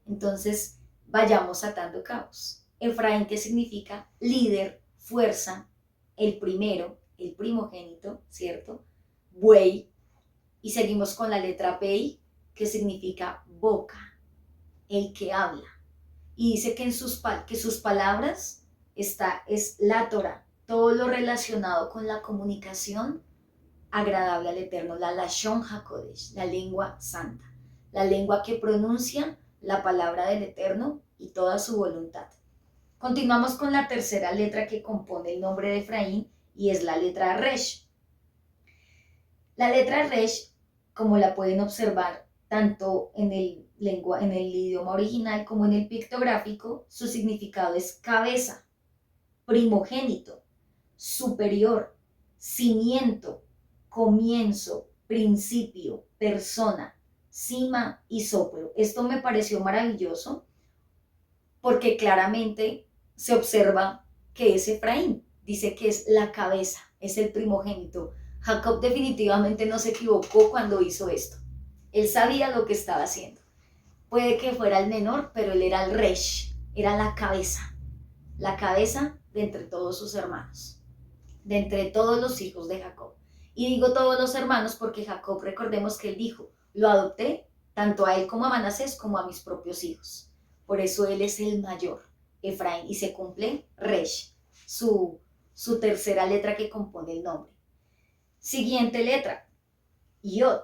Entonces, vayamos atando cabos. Efraín, que significa líder, fuerza, el primero, el primogénito, ¿cierto? Buey. Y seguimos con la letra Pei, que significa boca, el que habla. Y dice que que sus palabras es la Torah, todo lo relacionado con la comunicación agradable al Eterno, la Lashon HaKodesh, la lengua santa, la lengua que pronuncia la palabra del Eterno y toda su voluntad. Continuamos con la tercera letra que compone el nombre de Efraín y es la letra Resh. La letra Resh, como la pueden observar tanto en en el idioma original como en el pictográfico, su significado es cabeza, primogénito, superior, cimiento, comienzo, principio, persona, cima y soplo. Esto me pareció maravilloso porque claramente se observa que es Efraín, dice que es la cabeza, es el primogénito. Jacob definitivamente no se equivocó cuando hizo esto. Él sabía lo que estaba haciendo. Puede que fuera el menor, pero él era el resh, era la cabeza de entre todos sus hermanos, de entre todos los hijos de Jacob. Y digo todos los hermanos porque Jacob, recordemos que él dijo, lo adopté tanto a él como a Manasés como a mis propios hijos. Por eso él es el mayor, Efraín, y se cumple Resh, su tercera letra que compone el nombre. Siguiente letra, Yod.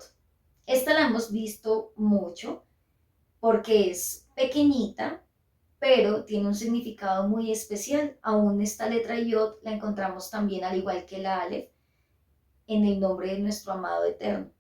Esta la hemos visto mucho porque es pequeñita, pero tiene un significado muy especial. Aún esta letra Yod la encontramos también, al igual que la Aleph, en el nombre de nuestro amado Eterno.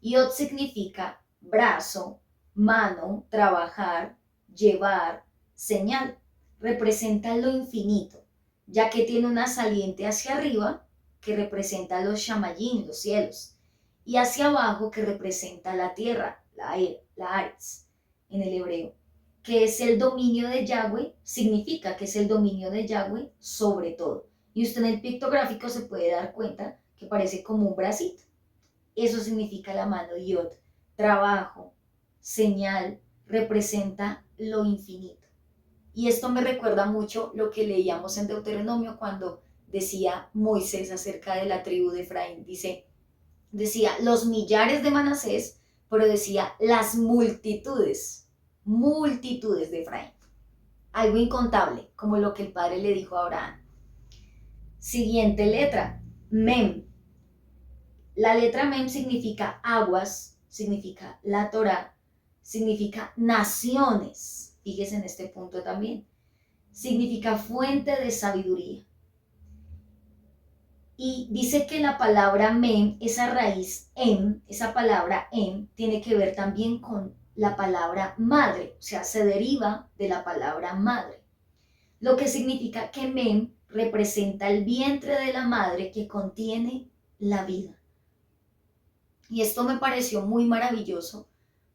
Yod significa brazo, mano, trabajar, llevar, señal. Representa lo infinito, ya que tiene una saliente hacia arriba que representa los shamayim, los cielos, y hacia abajo que representa la tierra, la Aretz, en el hebreo, que es el dominio de Yahweh, significa que es el dominio de Yahweh sobre todo. Y usted en el pictográfico se puede dar cuenta que parece como un bracito. Eso significa la mano Yod, trabajo, señal, representa lo infinito. Y esto me recuerda mucho lo que leíamos en Deuteronomio cuando decía Moisés acerca de la tribu de Efraín. Decía los millares de Manasés, pero decía las multitudes de Efraín. Algo incontable, como lo que el padre le dijo a Abraham. Siguiente letra, Mem. La letra Mem significa aguas, significa la Torá, significa naciones. Fíjese en este punto también. Significa fuente de sabiduría. Y dice que la palabra Mem, esa raíz esa palabra tiene que ver también con la palabra madre, o sea, se deriva de la palabra madre. Lo que significa que Mem representa el vientre de la madre que contiene la vida. Y esto me pareció muy maravilloso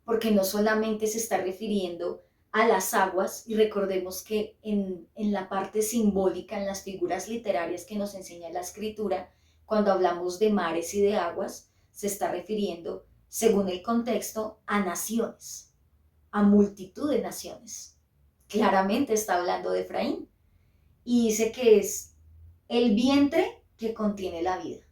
porque no solamente se está refiriendo a las aguas, y recordemos que en la parte simbólica, en las figuras literarias que nos enseña la escritura, cuando hablamos de mares y de aguas, se está refiriendo, según el contexto, a naciones, a multitud de naciones. Claramente está hablando de Efraín y dice que es el vientre que contiene la vida.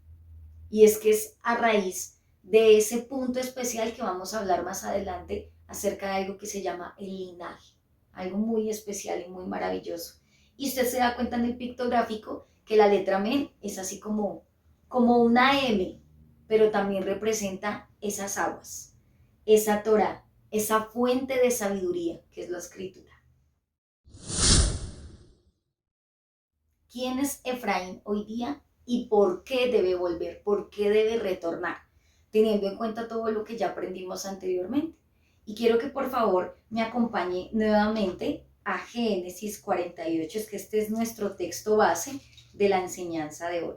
Y es que es a raíz de ese punto especial que vamos a hablar más adelante acerca de algo que se llama el linaje, algo muy especial y muy maravilloso. Y usted se da cuenta en el pictográfico que la letra Men es así como una M, pero también representa esas aguas, esa Torá, esa fuente de sabiduría que es la escritura. quién es Efraín hoy día y por qué debe volver, por qué debe retornar, teniendo en cuenta todo lo que ya aprendimos anteriormente. Y quiero que por favor me acompañe nuevamente a Génesis 48, es que este es nuestro texto base de la enseñanza de hoy.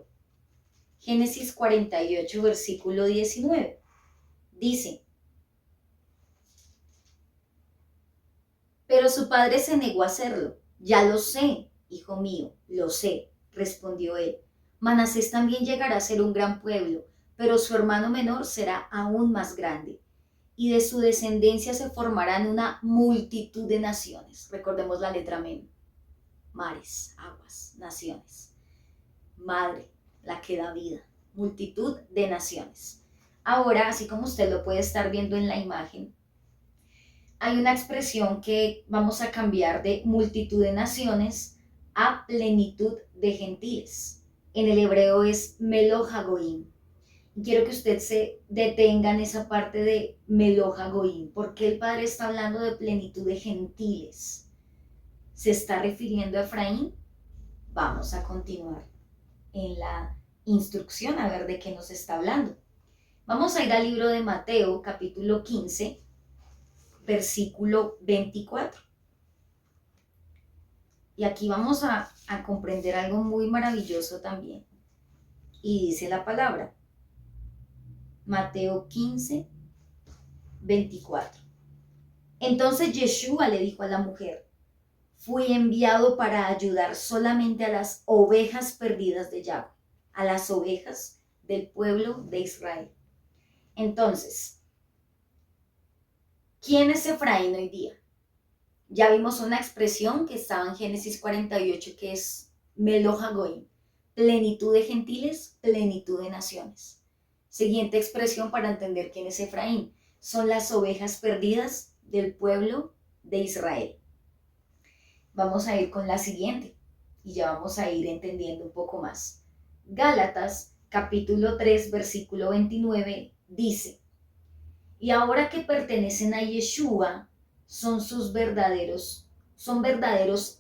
Génesis 48, versículo 19. Dice: pero su padre se negó a hacerlo. Ya lo sé, hijo mío, lo sé, respondió él. Manasés también llegará a ser un gran pueblo, pero su hermano menor será aún más grande. Y de su descendencia se formarán una multitud de naciones. Recordemos la letra Mem. Mares, aguas, naciones. Madre, la que da vida. Multitud de naciones. Ahora, así como usted lo puede estar viendo en la imagen, hay una expresión que vamos a cambiar de multitud de naciones a plenitud de gentiles. En el hebreo es Meloja Goim. Quiero que usted se detenga en esa parte de Meloja Goim. ¿Por qué el Padre está hablando de plenitud de gentiles? ¿Se está refiriendo a Efraín? Vamos a continuar en la instrucción a ver de qué nos está hablando. Vamos a ir al libro de Mateo, capítulo 15, versículo 24. Y aquí vamos a comprender algo muy maravilloso también. Y dice la palabra, Mateo 15, 24. Entonces Yeshua le dijo a la mujer: fui enviado para ayudar solamente a las ovejas perdidas de Yahweh, a las ovejas del pueblo de Israel. Entonces, ¿quién es Efraín hoy día? Ya vimos una expresión que estaba en Génesis 48 que es Meloja Goim, plenitud de gentiles, plenitud de naciones. Siguiente expresión para entender quién es Efraín: son las ovejas perdidas del pueblo de Israel. Vamos a ir con la siguiente y ya vamos a ir entendiendo un poco más. Gálatas capítulo 3 versículo 29 dice: y ahora que pertenecen a Yeshua, son verdaderos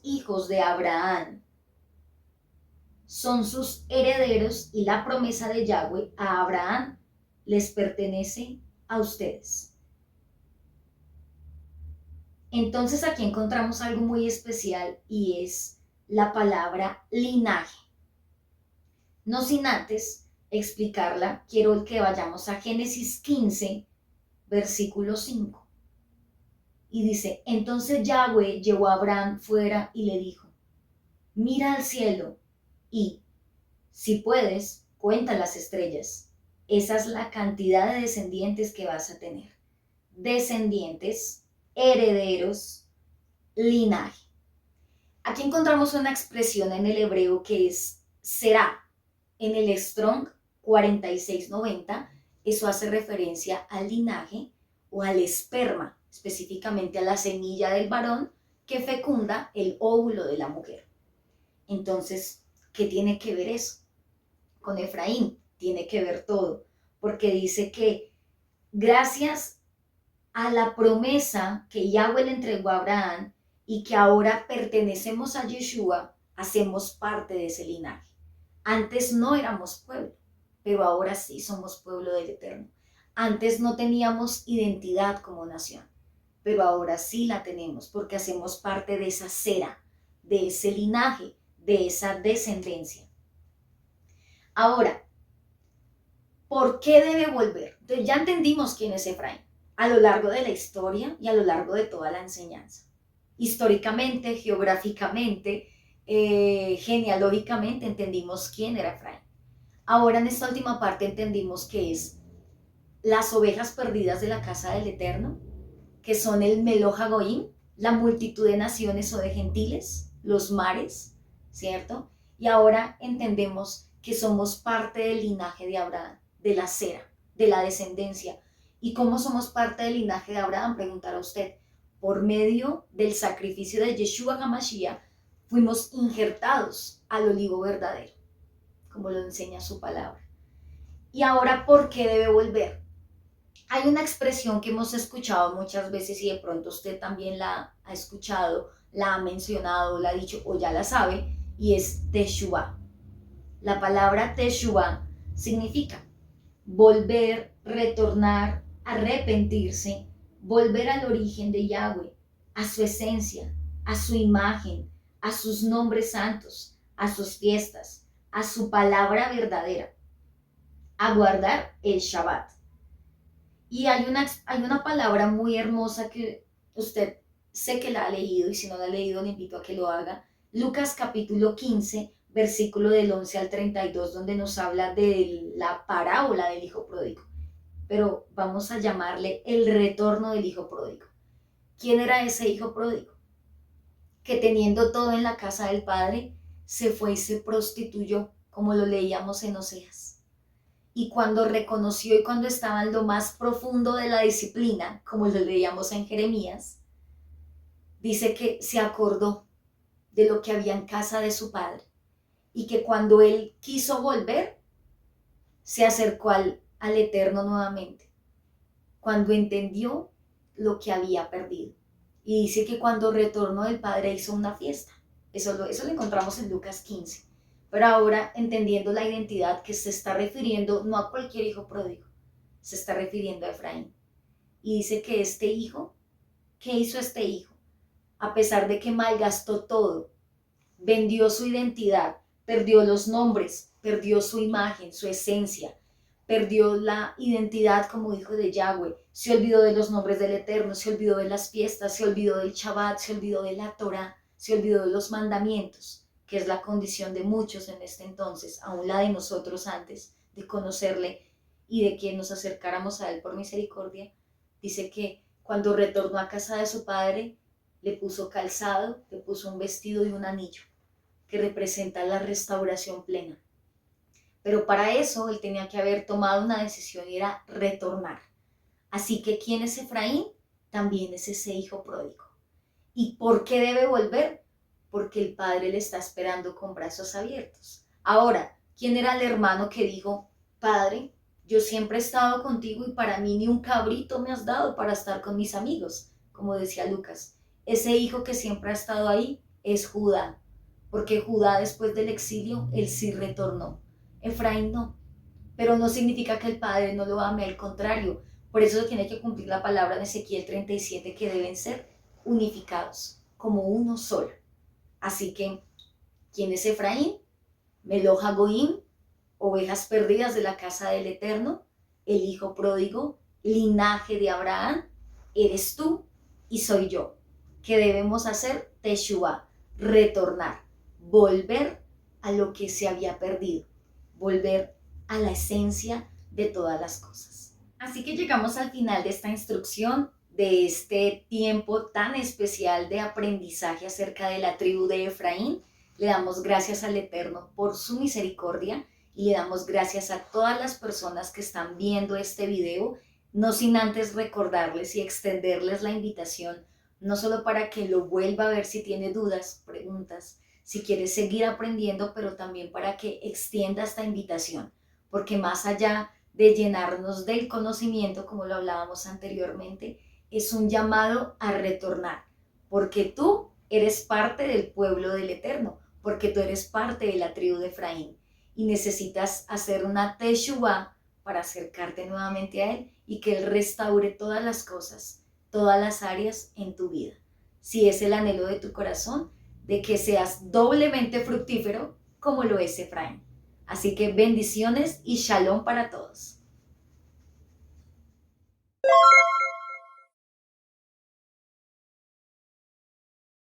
hijos de Abraham. Son sus herederos y la promesa de Yahweh a Abraham les pertenece a ustedes. Entonces aquí encontramos algo muy especial y es la palabra linaje. No sin antes explicarla, quiero que vayamos a Génesis 15, versículo 5. Y dice: entonces Yahweh llevó a Abraham fuera y le dijo: mira al cielo y, si puedes, cuenta las estrellas. Esa es la cantidad de descendientes que vas a tener. Descendientes, herederos, linaje. Aquí encontramos una expresión en el hebreo que es será. En el Strong 4690, eso hace referencia al linaje o al esperma, específicamente a la semilla del varón que fecunda el óvulo de la mujer. Entonces, ¿qué tiene que ver eso? Con Efraín tiene que ver todo, porque dice que gracias a la promesa que Yahweh le entregó a Abraham y que ahora pertenecemos a Yeshua, hacemos parte de ese linaje. Antes no éramos pueblo, pero ahora sí somos pueblo del Eterno. Antes no teníamos identidad como nación, pero ahora sí la tenemos porque hacemos parte de esa cera, de ese linaje, de esa descendencia. Ahora, ¿por qué debe volver? Entonces ya entendimos quién es Efraín a lo largo de la historia y a lo largo de toda la enseñanza. Históricamente, geográficamente, genealógicamente entendimos quién era Efraín. Ahora en esta última parte entendimos que es las ovejas perdidas de la casa del Eterno, que son el Meloja Goim, la multitud de naciones o de gentiles, los mares, ¿cierto? Y ahora entendemos que somos parte del linaje de Abraham, de la cera, de la descendencia. ¿Y cómo somos parte del linaje de Abraham? Preguntará usted. Por medio del sacrificio de Yeshua HaMashiach, fuimos injertados al olivo verdadero, como lo enseña su palabra. Y ahora, ¿por qué debe volver? Hay una expresión que hemos escuchado muchas veces y de pronto usted también la ha escuchado, la ha mencionado, la ha dicho o ya la sabe, y es Teshuvá. La palabra Teshuvá significa volver, retornar, arrepentirse, volver al origen de Yahweh, a su esencia, a su imagen, a sus nombres santos, a sus fiestas, a su palabra verdadera, a guardar el Shabbat. Y hay una palabra muy hermosa que usted sé que la ha leído, y si no la ha leído le invito a que lo haga. Lucas capítulo 15, versículo del 11 al 32, donde nos habla de la parábola del hijo pródigo. Pero vamos a llamarle el retorno del hijo pródigo. ¿Quién era ese hijo pródigo? Que teniendo todo en la casa del padre, se fue y se prostituyó, como lo leíamos en Oseas. Y cuando reconoció y cuando estaba en lo más profundo de la disciplina, como lo leíamos en Jeremías, dice que se acordó de lo que había en casa de su padre y que cuando él quiso volver, se acercó al Eterno nuevamente, cuando entendió lo que había perdido. Y dice que cuando retornó el padre hizo una fiesta. Eso lo encontramos en Lucas 15. Pero ahora entendiendo la identidad, que se está refiriendo no a cualquier hijo pródigo, se está refiriendo a Efraín. Y dice que este hijo, ¿qué hizo este hijo? A pesar de que malgastó todo, vendió su identidad, perdió los nombres, perdió su imagen, su esencia, perdió la identidad como hijo de Yahweh, se olvidó de los nombres del Eterno, se olvidó de las fiestas, se olvidó del Shabbat, se olvidó de la Torah, se olvidó de los mandamientos, que es la condición de muchos en este entonces, aún la de nosotros antes de conocerle y de que nos acercáramos a él por misericordia. Dice que cuando retornó a casa de su padre, le puso calzado, le puso un vestido y un anillo, que representa la restauración plena. Pero para eso él tenía que haber tomado una decisión y era retornar. Así que ¿quién es Efraín? También es ese hijo pródigo. ¿Y por qué debe volver? Porque el padre le está esperando con brazos abiertos. Ahora, ¿quién era el hermano que dijo, padre, yo siempre he estado contigo y para mí ni un cabrito me has dado para estar con mis amigos? Como decía Lucas. Ese hijo que siempre ha estado ahí es Judá, porque Judá después del exilio, él sí retornó. Efraín no, pero no significa que el padre no lo ame, al contrario. Por eso tiene que cumplir la palabra de Ezequiel 37, que deben ser unificados, como uno solo. Así que, ¿quién es Efraín? Meloja Goim, ovejas perdidas de la casa del Eterno, el hijo pródigo, linaje de Abraham, eres tú y soy yo. ¿Qué debemos hacer? Teshuvá, retornar, volver a lo que se había perdido, volver a la esencia de todas las cosas. Así que llegamos al final de esta instrucción, de este tiempo tan especial de aprendizaje acerca de la tribu de Efraín. Le damos gracias al Eterno por su misericordia y le damos gracias a todas las personas que están viendo este video, no sin antes recordarles y extenderles la invitación, no solo para que lo vuelva a ver si tiene dudas, preguntas, si quiere seguir aprendiendo, pero también para que extienda esta invitación, porque más allá de llenarnos del conocimiento, como lo hablábamos anteriormente, es un llamado a retornar, porque tú eres parte del pueblo del Eterno, porque tú eres parte de la tribu de Efraín y necesitas hacer una teshuvá para acercarte nuevamente a Él y que Él restaure todas las cosas, todas las áreas en tu vida. Si es el anhelo de tu corazón, de que seas doblemente fructífero como lo es Efraín. Así que bendiciones y shalom para todos.